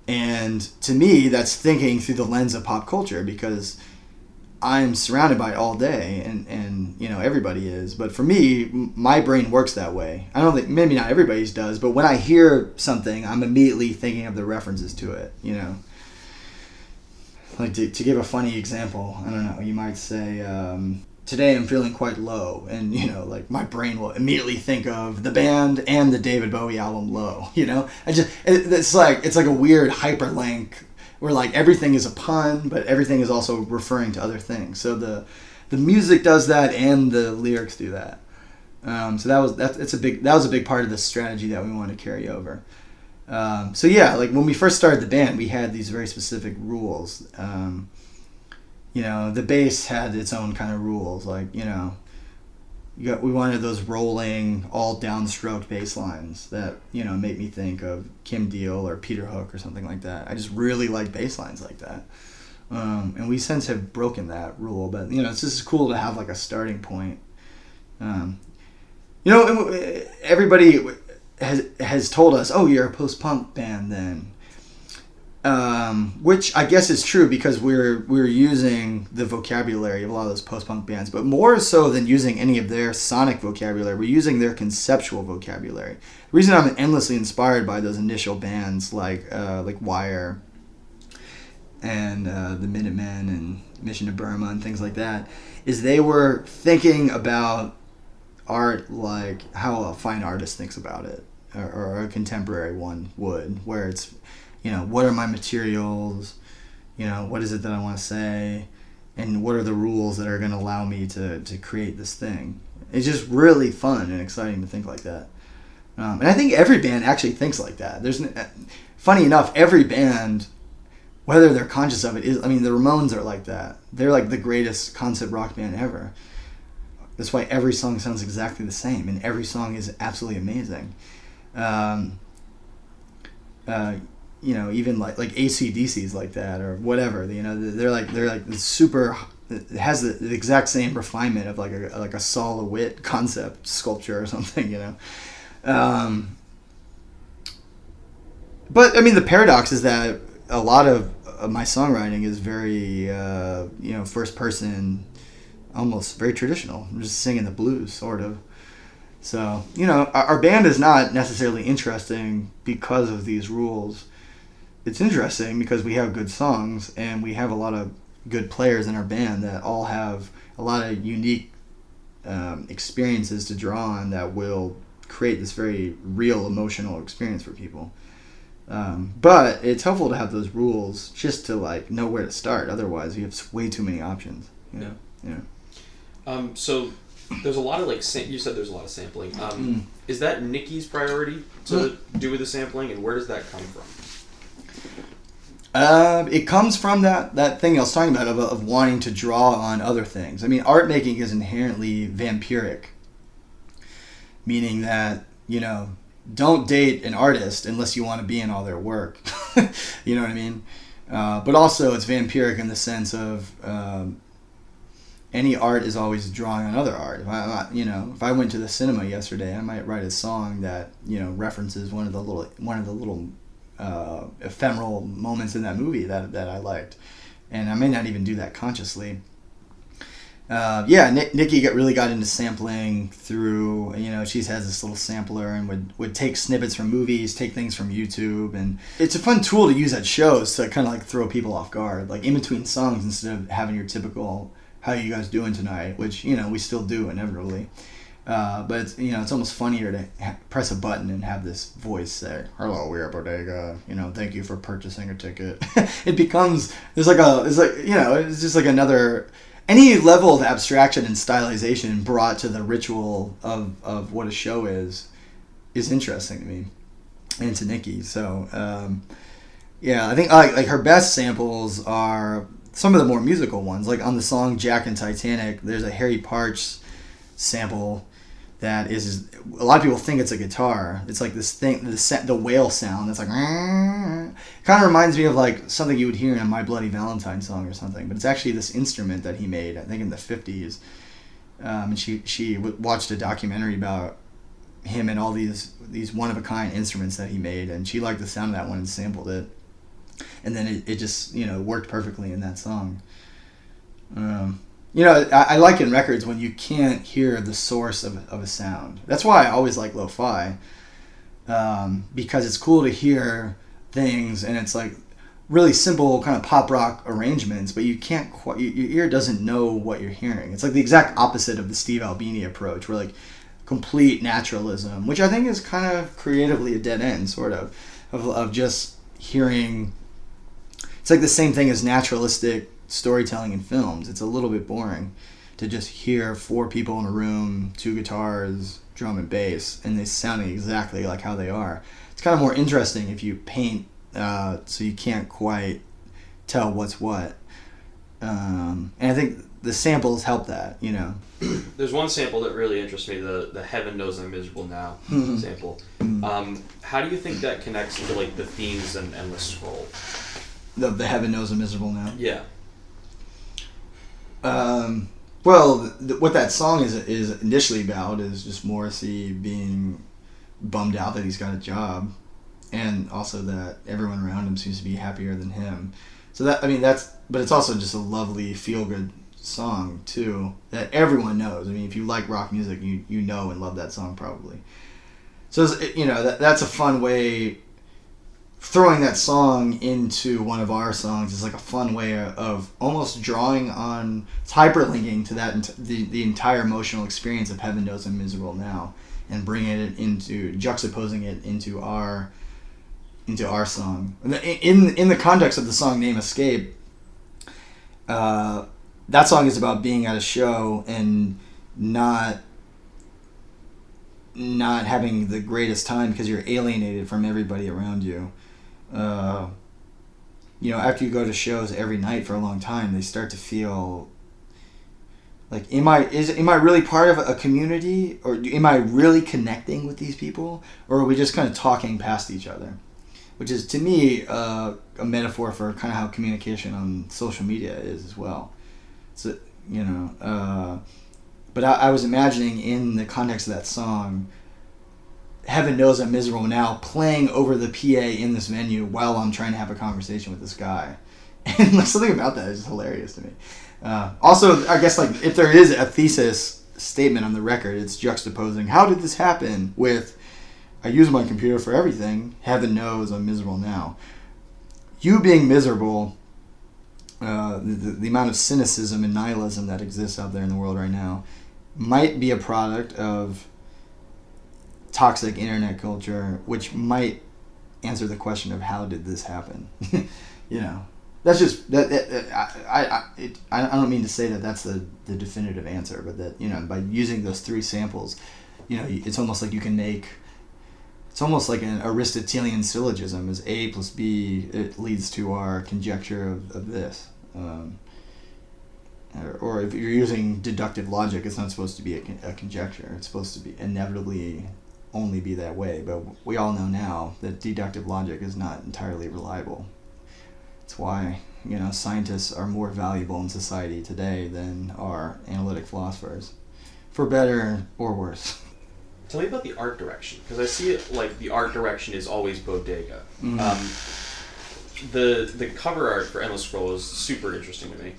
And to me, that's thinking through the lens of pop culture, because I'm surrounded by it all day, and everybody is. But for me, my brain works that way. I don't think, maybe not everybody's does, but when I hear something, I'm immediately thinking of the references to it, Like to give a funny example, I don't know, you might say, today I'm feeling quite low, and like my brain will immediately think of the band and the David Bowie album Low, it's like a weird hyperlink where like everything is a pun, but everything is also referring to other things. So the music does that, and the lyrics do that. So that was a big part of the strategy that we wanted to carry over. So yeah, like when we first started the band, we had these very specific rules. The bass had its own kind of rules, like we wanted those rolling, all downstroke bass lines that make me think of Kim Deal or Peter Hook or something like that. I just really like bass lines like that, and we since have broken that rule. But it's just cool to have like a starting point. Everybody has told us, "Oh, you're a post-punk band, then." Which I guess is true, because we're using the vocabulary of a lot of those post-punk bands, but more so than using any of their sonic vocabulary, we're using their conceptual vocabulary. The reason I'm endlessly inspired by those initial bands like Wire and the Minutemen and Mission to Burma and things like that is they were thinking about art like how a fine artist thinks about it, or a contemporary one would, where it's what are my materials, what is it that I want to say, and what are the rules that are going to allow me to create this thing. It's just really fun and exciting to think like that. And I think every band actually thinks like that. Funny enough, every band, whether they're conscious of it, the Ramones are like that. They're like the greatest concept rock band ever. That's why every song sounds exactly the same, and every song is absolutely amazing. Even like AC/DC's like that, or whatever. They're like super it has the exact same refinement of like a Saul LeWitt concept sculpture or something, you know. But I mean, the paradox is that a lot of my songwriting is very, first person, almost very traditional. I'm just singing the blues, sort of. So, our band is not necessarily interesting because of these rules. It's interesting because we have good songs and we have a lot of good players in our band that all have a lot of unique experiences to draw on that will create this very real emotional experience for people. But it's helpful to have those rules just to know where to start. Otherwise, you have way too many options. Yeah. So there's a lot of you said there's a lot of sampling. Is that Nikki's priority to do with the sampling, and where does that come from? It comes from that thing I was talking about of wanting to draw on other things. I mean, art making is inherently vampiric, meaning that, don't date an artist unless you want to be in all their work. You know what I mean? But also it's vampiric in the sense of any art is always drawing on other art. If I went to the cinema yesterday, I might write a song that references one of the little ephemeral moments in that movie that I liked, and I may not even do that consciously. Nikki really got into sampling through, she has this little sampler and would take snippets from movies, take things from YouTube, and it's a fun tool to use at shows to kind of throw people off guard, in between songs, instead of having your typical "how you guys doing tonight," which we still do inevitably. But it's almost funnier to press a button and have this voice say, "Hello, we are Bodega. Thank you for purchasing a ticket." It becomes it's just another. Any level of abstraction and stylization brought to the ritual of what a show is interesting to me and to Nikki. So I think her best samples are some of the more musical ones. Like on the song "Jack and Titanic," there's a Harry Parch sample that is, a lot of people think it's a guitar. It's like this thing, the whale sound that's kind of reminds me of something you would hear in a My Bloody Valentine song or something, but it's actually this instrument that he made, I think in the 50s. And she watched a documentary about him and all these one-of-a-kind instruments that he made, and she liked the sound of that one and sampled it. And then it just, worked perfectly in that song. I like in records when you can't hear the source of a sound. That's why I always like lo-fi, because it's cool to hear things and it's really simple kind of pop rock arrangements, but you can't quite, your ear doesn't know what you're hearing. It's the exact opposite of the Steve Albini approach, where complete naturalism, which I think is kind of creatively a dead end, sort of just hearing. It's the same thing as naturalistic storytelling in films. It's a little bit boring to just hear 4 people in a room, 2 guitars, drum and bass, and they sounding exactly like how they are. It's kind of more interesting if you paint so you can't quite tell what's what. And I think the samples help that, There's one sample that really interests me, the "Heaven Knows I'm Miserable Now" sample. How do you think that connects to the themes and Endless Scroll? The "Heaven Knows I'm Miserable Now"? Yeah. What that song is initially about is just Morrissey being bummed out that he's got a job, and also that everyone around him seems to be happier than him. So but it's also just a lovely feel-good song too that everyone knows. I mean, if you like rock music, you know and love that song probably. So that's a fun way. Throwing that song into one of our songs is a fun way of almost drawing on. It's hyperlinking to that the entire emotional experience of "Heaven Knows I'm Miserable Now," and bringing it juxtaposing it into our song. In the context of the song "Name Escape," that song is about being at a show and not having the greatest time because you're alienated from everybody around you. After you go to shows every night for a long time, they start to feel am I really part of a community, or am I really connecting with these people, or are we just kind of talking past each other? Which is, to me, a metaphor for kind of how communication on social media is as well. So, but I was imagining in the context of that song, Heaven Knows I'm Miserable Now, playing over the PA in this venue while I'm trying to have a conversation with this guy. And like, something about that is just hilarious to me. Also, I guess like if there is a thesis statement on the record, it's juxtaposing how did this happen with I use my computer for everything, heaven knows I'm miserable now. You being miserable, the amount of cynicism and nihilism that exists out there in the world right now might be a product of toxic internet culture, which might answer the question of how did this happen. That's just I don't mean to say that that's the definitive answer, but that by using those three samples, it's almost like you can make. It's almost like an Aristotelian syllogism: as A plus B, it leads to our conjecture of this. Or if you're using deductive logic, it's not supposed to be a conjecture. It's supposed to be inevitably only be that way. But we all know now that deductive logic is not entirely reliable. It's why scientists are more valuable in society today than are analytic philosophers, for better or worse. Tell me about the art direction, because I see it like the art direction is always Bodega. The cover art for Endless Scroll is super interesting to me.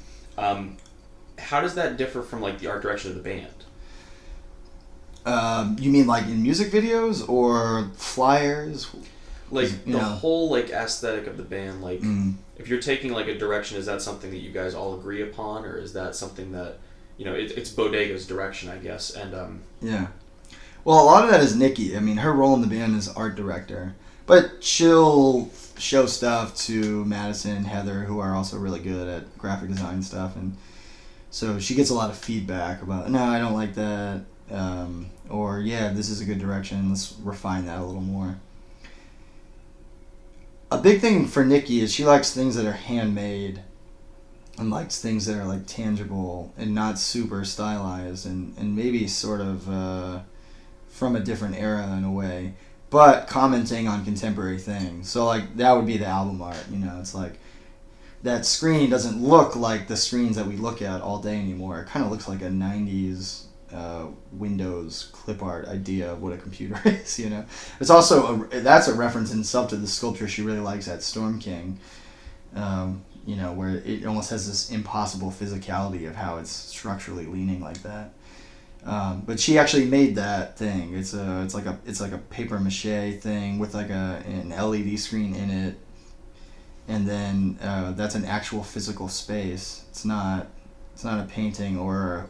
How does that differ from like the art direction of the band? You mean like in music videos or flyers? Like the whole like aesthetic of the band. Like if you're taking like a direction, is that something that you guys all agree upon, or is that something that it's Bodega's direction, I guess? And yeah. Well, a lot of that is Nikki. I mean, her role in the band is art director. But she'll show stuff to Madison and Heather, who are also really good at graphic design stuff. And so she gets a lot of feedback about, no, I don't like that. Or, yeah, this is a good direction. Let's refine that a little more. A big thing for Nikki is she likes things that are handmade and likes things that are, like, tangible and not super stylized and maybe sort of... from a different era in a way, but commenting on contemporary things. So like that would be the album art. It's like that screen doesn't look like the screens that we look at all day anymore. It kind of looks like a 90s Windows clip art idea of what a computer is. It's also that's a reference in itself to the sculpture she really likes at Storm King. Where it almost has this impossible physicality of how it's structurally leaning like that. But she actually made that thing. It's like a paper mache thing with like an LED screen in it, and then that's an actual physical space. It's not a painting or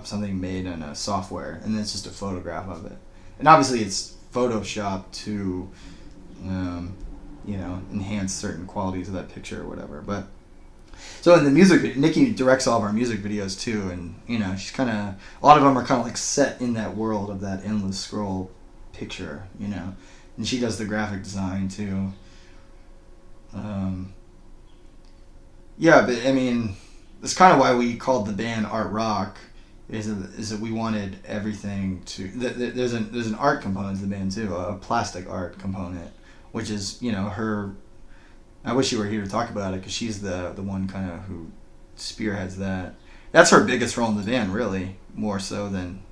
something made in a software, and then it's just a photograph of it. And obviously it's photoshopped to enhance certain qualities of that picture or whatever. But so in the music, Nikki directs all of our music videos too, and she's kind of a lot of them are kind of like set in that world of that Endless Scroll picture, and she does the graphic design too. Yeah, but I mean, that's kind of why we called the band Art Rock, is that we wanted everything to. There's an art component to the band too, a plastic art component, which is her. I wish you were here to talk about it because she's the one kind of who spearheads that. That's her biggest role in the band, really, more so than.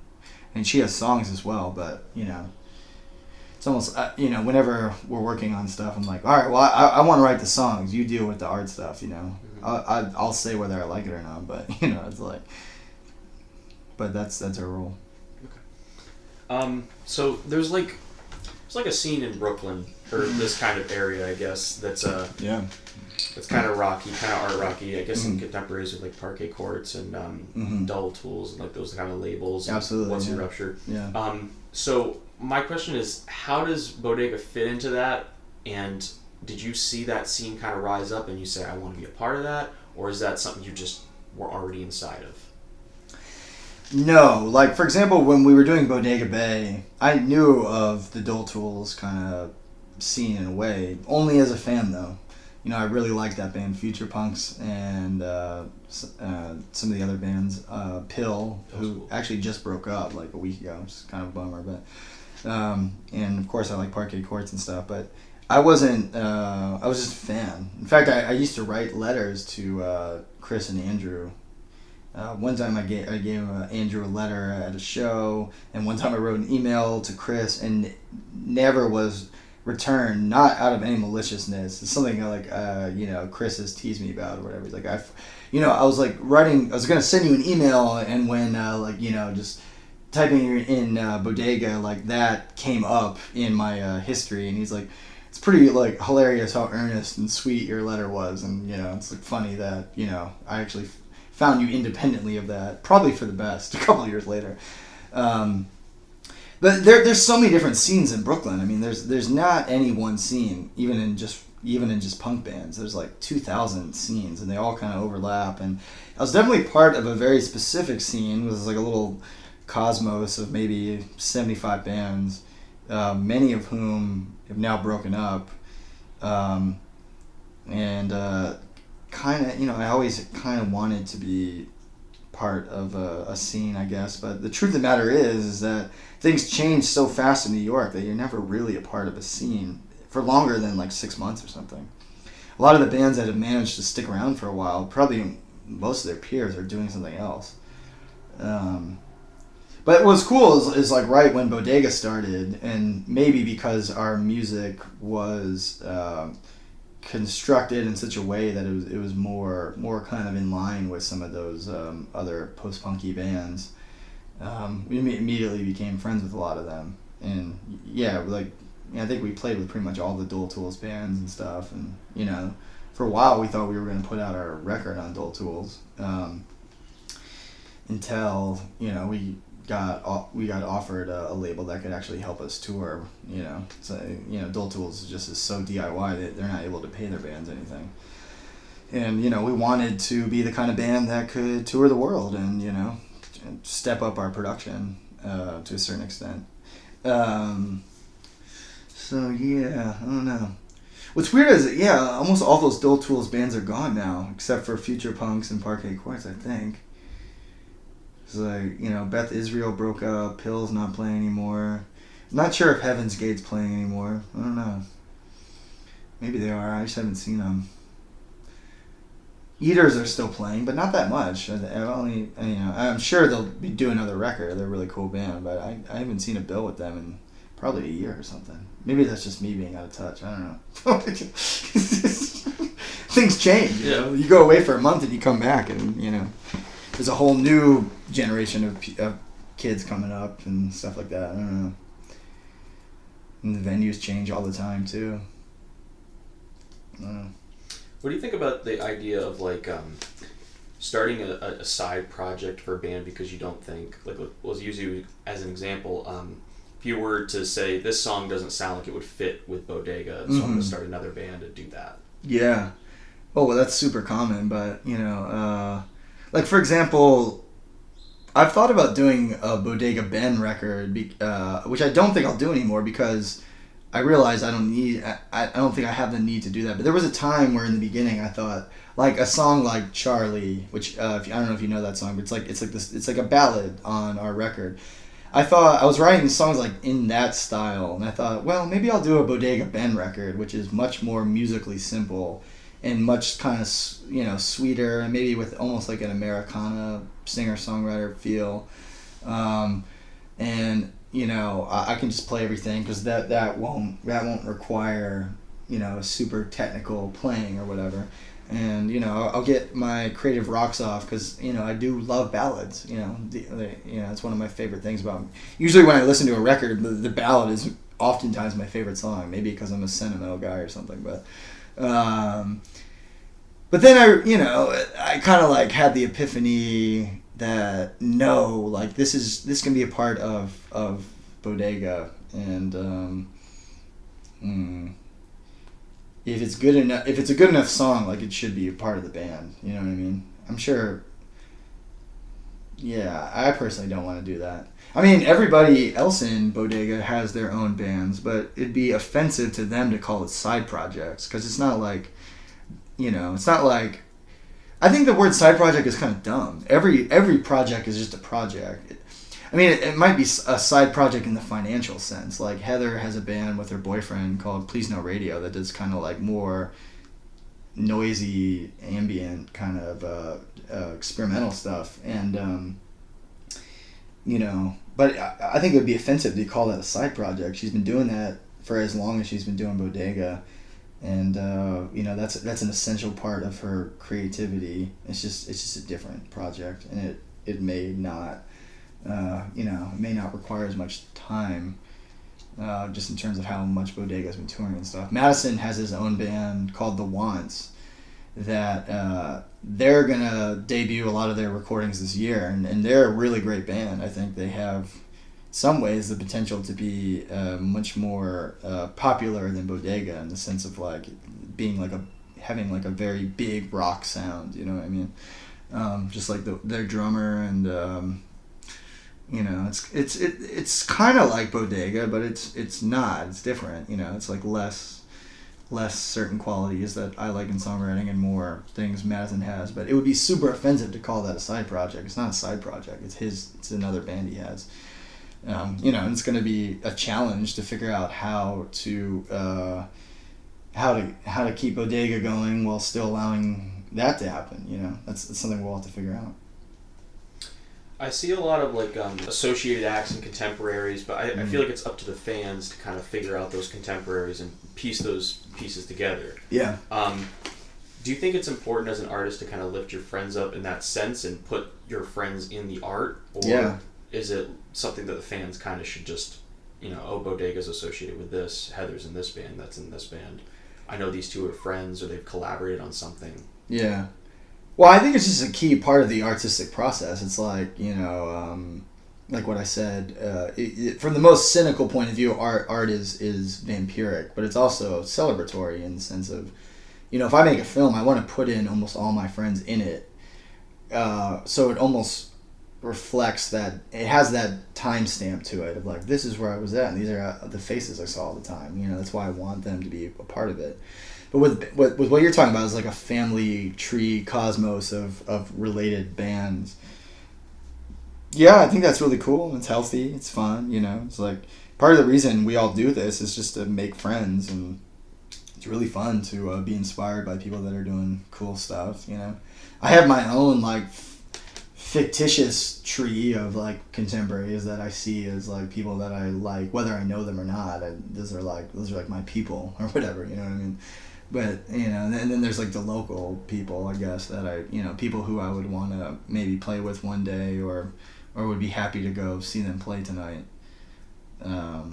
And she has songs as well, but it's almost whenever we're working on stuff, I'm like, all right, well, I want to write the songs. You deal with the art stuff, Mm-hmm. I'll say whether I like it or not, but it's like. But that's her role. Okay. So there's like a scene in Brooklyn or this kind of area, I guess. That's It's kind of rocky, kind of art rocky. I guess some contemporaries with like parquet courts and Double Tools and like those kind of labels. Absolutely. What's your Rupture? Yeah. So my question is, how does Bodega fit into that? And did you see that scene kind of rise up and you say, I want to be a part of that? Or is that something you just were already inside of? No, like for example, when we were doing Bodega Bay, I knew of the Dull Tools kind of scene in a way, only as a fan though. I really liked that band, Future Punks, and some of the other bands, Pill, who actually just broke up like a week ago, which is kind of a bummer. But and of course I like Parquet Courts and stuff, but I wasn't. I was just a fan. In fact, I used to write letters to Chris and Andrew. One time I gave Andrew a letter at a show, and one time I wrote an email to Chris, and never was returned, not out of any maliciousness. It's something like, Chris has teased me about or whatever. He's like, I was like writing, I was going to send you an email, and when, just typing in Bodega, like that came up in my history, and he's like, it's pretty like hilarious how earnest and sweet your letter was, and it's like funny that I actually found you independently of that, probably for the best a couple of years later. But there's so many different scenes in Brooklyn. I mean, there's not any one scene, even in just punk bands. There's like 2,000 scenes, and they all kind of overlap. And I was definitely part of a very specific scene. It was like a little cosmos of maybe 75 bands, many of whom have now broken up. I always kind of wanted to be part of a scene, I guess. But the truth of the matter is that things change so fast in New York that you're never really a part of a scene for longer than like 6 months or something. A lot of the bands that have managed to stick around for a while, probably most of their peers are doing something else. But what's cool is like right when Bodega started, and maybe because our music was constructed in such a way that it was more kind of in line with some of those other post-punky bands. We immediately became friends with a lot of them, and I think we played with pretty much all the Dual Tools bands and stuff, and for a while we thought we were going to put out our record on Dual Tools, until we got offered a label that could actually help us tour. So Dual Tools is so DIY that they're not able to pay their bands anything, and we wanted to be the kind of band that could tour the world and step up our production to a certain extent. So yeah, I don't know. What's weird is almost all those Dual Tools bands are gone now, except for Future Punks and Parquet Courts, I think. It's like, Beth Israel broke up, Pill's not playing anymore. I'm not sure if Heaven's Gate's playing anymore. I don't know. Maybe they are, I just haven't seen them. Eaters are still playing, but not that much. I'm sure they'll be doing another record. They're a really cool band, but I haven't seen a bill with them in probably a year or something. Maybe that's just me being out of touch. I don't know. Things change, You go away for a month and you come back, and there's a whole new generation of kids coming up and stuff like that. I don't know. And the venues change all the time too. I don't know. What do you think about the idea of like starting a side project for a band because you don't think, like, let's use you as an example, if you were to say this song doesn't sound like it would fit with Bodega, so I'm going to start another band to do that. Yeah. Oh, well, that's super common, but like for example, I've thought about doing a Bodega Ben record, which I don't think I'll do anymore because I realize I don't think I have the need to do that. But there was a time where in the beginning I thought, like a song like Charlie, which I don't know if you know that song, but it's like a ballad on our record. I thought I was writing songs like in that style, and I thought, well, maybe I'll do a Bodega Ben record, which is much more musically simple and much kind of sweeter, and maybe with almost like an Americana singer-songwriter feel, and I can just play everything because that won't require super technical playing or whatever, and I'll get my creative rocks off because I do love ballads. It's one of my favorite things about me. Usually when I listen to a record, the ballad is oftentimes my favorite song, maybe because I'm a sentimental guy or something, but then I kind of like had the epiphany that this can be a part of Bodega, and if it's a good enough song, like, it should be a part of the band. You know what I mean? I'm sure. Yeah, I personally don't want to do that. I mean, everybody else in Bodega has their own bands, but it'd be offensive to them to call it side projects because it's not like, it's not like. I think the word side project is kind of dumb. Every project is just a project. I mean, it might be a side project in the financial sense. Like Heather has a band with her boyfriend called Please No Radio that does kind of like more noisy, ambient kind of experimental stuff, and but I think it would be offensive to call that a side project. She's been doing that for as long as she's been doing Bodega, and that's an essential part of her creativity. It's just a different project, and it may not it may not require as much time, just in terms of how much Bodega's been touring and stuff. Madison has his own band called The Wants that they're gonna debut a lot of their recordings this year, and they're a really great band. I think they have, in some ways, the potential to be much more popular than Bodega, in the sense of like being having a very big rock sound. You know what I mean? Just like their drummer, and it's kind of like Bodega, but it's not. It's different. It's like less certain qualities that I like in songwriting and more things Madison has. But it would be super offensive to call that a side project. It's not a side project. It's another band he has. And it's going to be a challenge to figure out how to keep Bodega going while still allowing that to happen. That's something we'll have to figure out. I see a lot of associated acts and contemporaries, but I feel like it's up to the fans to kind of figure out those contemporaries and piece those pieces together. Yeah. Do you think it's important as an artist to kind of lift your friends up in that sense and put your friends in the art? Or is it something that the fans kind of should just, Bodega's associated with this, Heather's in this band, that's in this band. I know these two are friends, or they've collaborated on something. Yeah. Well, I think it's just a key part of the artistic process. It's like, like what I said, from the most cynical point of view, art is vampiric, but it's also celebratory in the sense of, if I make a film, I want to put in almost all my friends in it. So it almost reflects that, it has that timestamp to it of like, this is where I was at, and these are the faces I saw all the time. That's why I want them to be a part of it. But with what you're talking about is like a family tree cosmos of related bands. Yeah, I think that's really cool. It's healthy. It's fun. It's like part of the reason we all do this is just to make friends, and it's really fun to be inspired by people that are doing cool stuff. I have my own fictitious tree of contemporaries that I see as people that I like, whether I know them or not. Those are my people or whatever. You know what I mean? But, and then there's the local people, I guess, that people who I would want to maybe play with one day, or would be happy to go see them play tonight. I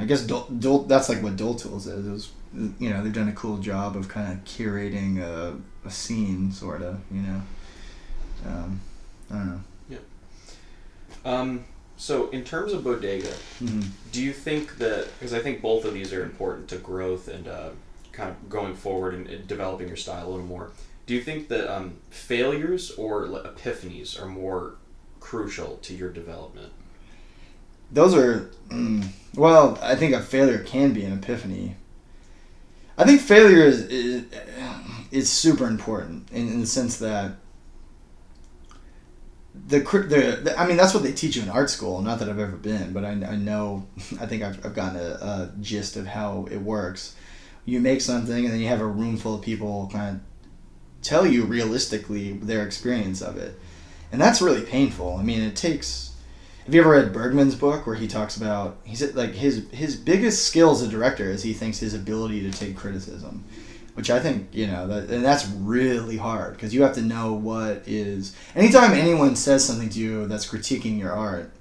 guess that's what Dull Tools is. They've done a cool job of kind of curating a scene, sort of, I don't know. Yeah. So in terms of Bodega, do you think that, because I think both of these are important to growth and kind of going forward and developing your style a little more, do you think that failures or epiphanies are more crucial to your development? Those are, well, I think a failure can be an epiphany. I think failure is super important in the sense that I mean, that's what they teach you in art school. Not that I've ever been, but I know, I think I've gotten a gist of how it works. You make something, and then you have a room full of people kind of tell you realistically their experience of it. And that's really painful. I mean, it takes... Have you ever read Bergman's book where he talks about... He said, his biggest skill as a director is he thinks his ability to take criticism. Which I think, and that's really hard, because you have to know what is... Anytime anyone says something to you that's critiquing your art,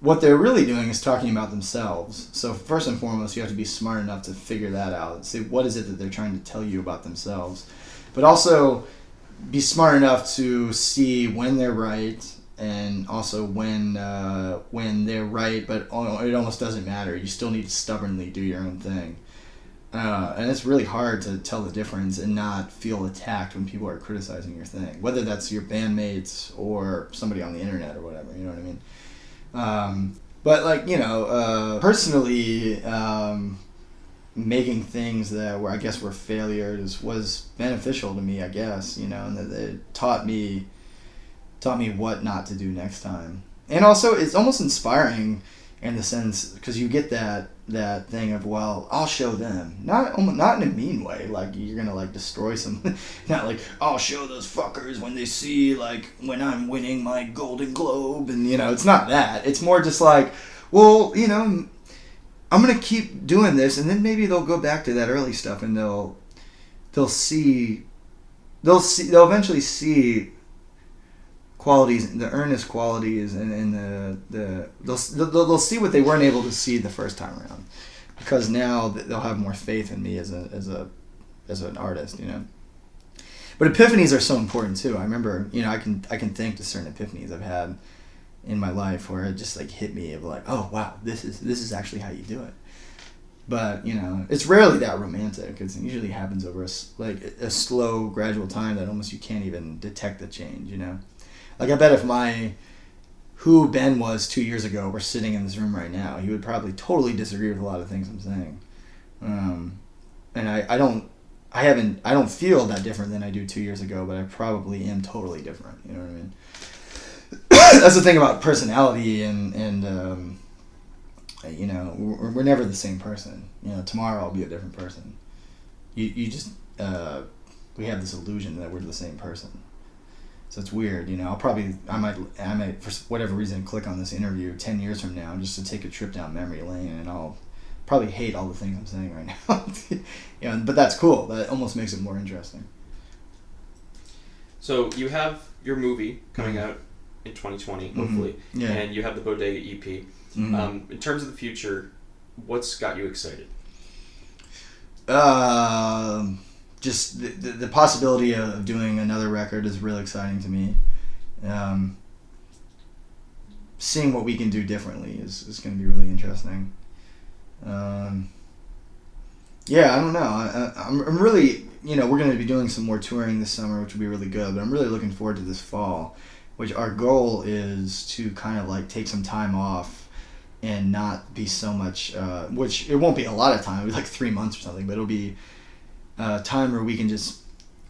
what they're really doing is talking about themselves. So first and foremost, you have to be smart enough to figure that out. See, what is it that they're trying to tell you about themselves? But also be smart enough to see when they're right, and also when they're right, but it almost doesn't matter. You still need to stubbornly do your own thing. And it's really hard to tell the difference and not feel attacked when people are criticizing your thing, whether that's your bandmates or somebody on the internet or whatever, you know what I mean? But personally, making things that were, I guess, were failures was beneficial to me, I guess, and that it taught me what not to do next time. And also, it's almost inspiring in the sense, because you get that that thing of, well, I'll show them, not in a mean way, like you're gonna like destroy some, not like I'll show those fuckers when they see like when I'm winning my Golden Globe, and it's not that. It's more just like, well, I'm gonna keep doing this, and then maybe they'll go back to that early stuff, and they'll eventually see qualities, the earnest qualities, and they'll see what they weren't able to see the first time around, because now they'll have more faith in me as an artist, But epiphanies are so important too. I remember, I can think to certain epiphanies I've had in my life where it just like hit me of like, oh wow, this is actually how you do it. But it's rarely that romantic. It usually happens over a slow, gradual time that almost you can't even detect the change. Like I bet if who Ben was 2 years ago were sitting in this room right now, he would probably totally disagree with a lot of things I'm saying. And I don't feel that different than I do 2 years ago, but I probably am totally different. You know what I mean? That's the thing about personality, and we're never the same person. Tomorrow I'll be a different person. You just we have this illusion that we're the same person. So it's weird, I might for whatever reason click on this interview 10 years from now just to take a trip down memory lane, and I'll probably hate all the things I'm saying right now. But that's cool. That almost makes it more interesting. So you have your movie coming out in 2020, hopefully, and you have the Bodega EP. In terms of the future, what's got you excited? Just the possibility of doing another record is really exciting to me. Seeing what we can do differently is going to be really interesting. I don't know. I'm really, we're going to be doing some more touring this summer, which will be really good, but I'm really looking forward to this fall, which our goal is to kind of like take some time off and not be so much, which it won't be a lot of time, it'll be like 3 months or something, but it'll be time where we can just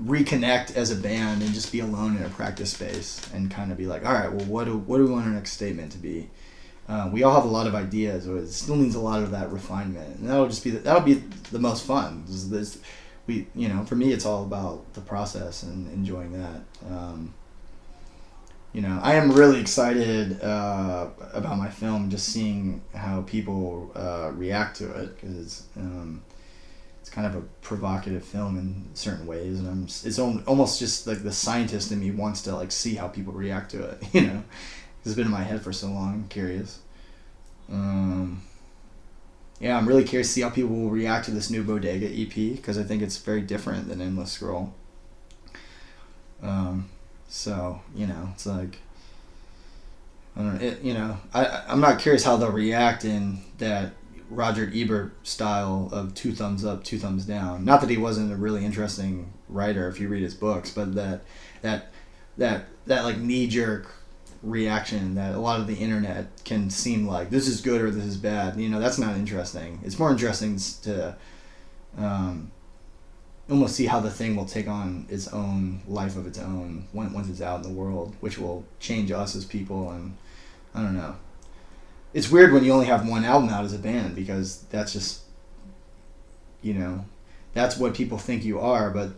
reconnect as a band and just be alone in a practice space and kind of be like, all right, well, what do we want our next statement to be? We all have a lot of ideas, but it still needs a lot of that refinement, and that'll be the most fun. For me, it's all about the process and enjoying that. I am really excited about my film, just seeing how people react to it, because it's kind of a provocative film in certain ways, and it's almost just like the scientist in me wants to like see how people react to it. It's been in my head for so long. I'm curious. I'm really curious to see how people will react to this new Bodega EP, because I think it's very different than Endless Scroll. It's like, I don't know. I'm not curious how they'll react in that Roger Ebert style of 2 thumbs up, 2 thumbs down. Not that he wasn't a really interesting writer if you read his books, but that like knee-jerk reaction that a lot of the internet can seem like this is good or this is bad. That's not interesting. It's more interesting to almost see how the thing will take on its own life of its own once it's out in the world, which will change us as people. And I don't know. It's weird when you only have one album out as a band, because that's just, that's what people think you are, but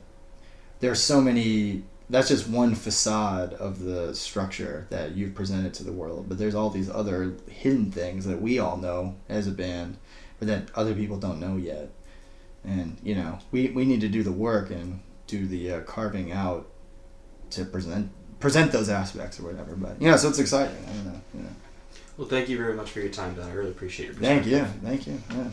there's so many, that's just one facade of the structure that you've presented to the world, but there's all these other hidden things that we all know as a band, but that other people don't know yet. And, we need to do the work and do the carving out to present those aspects or whatever, but, so it's exciting. I don't know, Well, thank you very much for your time, Ben. I really appreciate your perspective. Thank you. Yeah.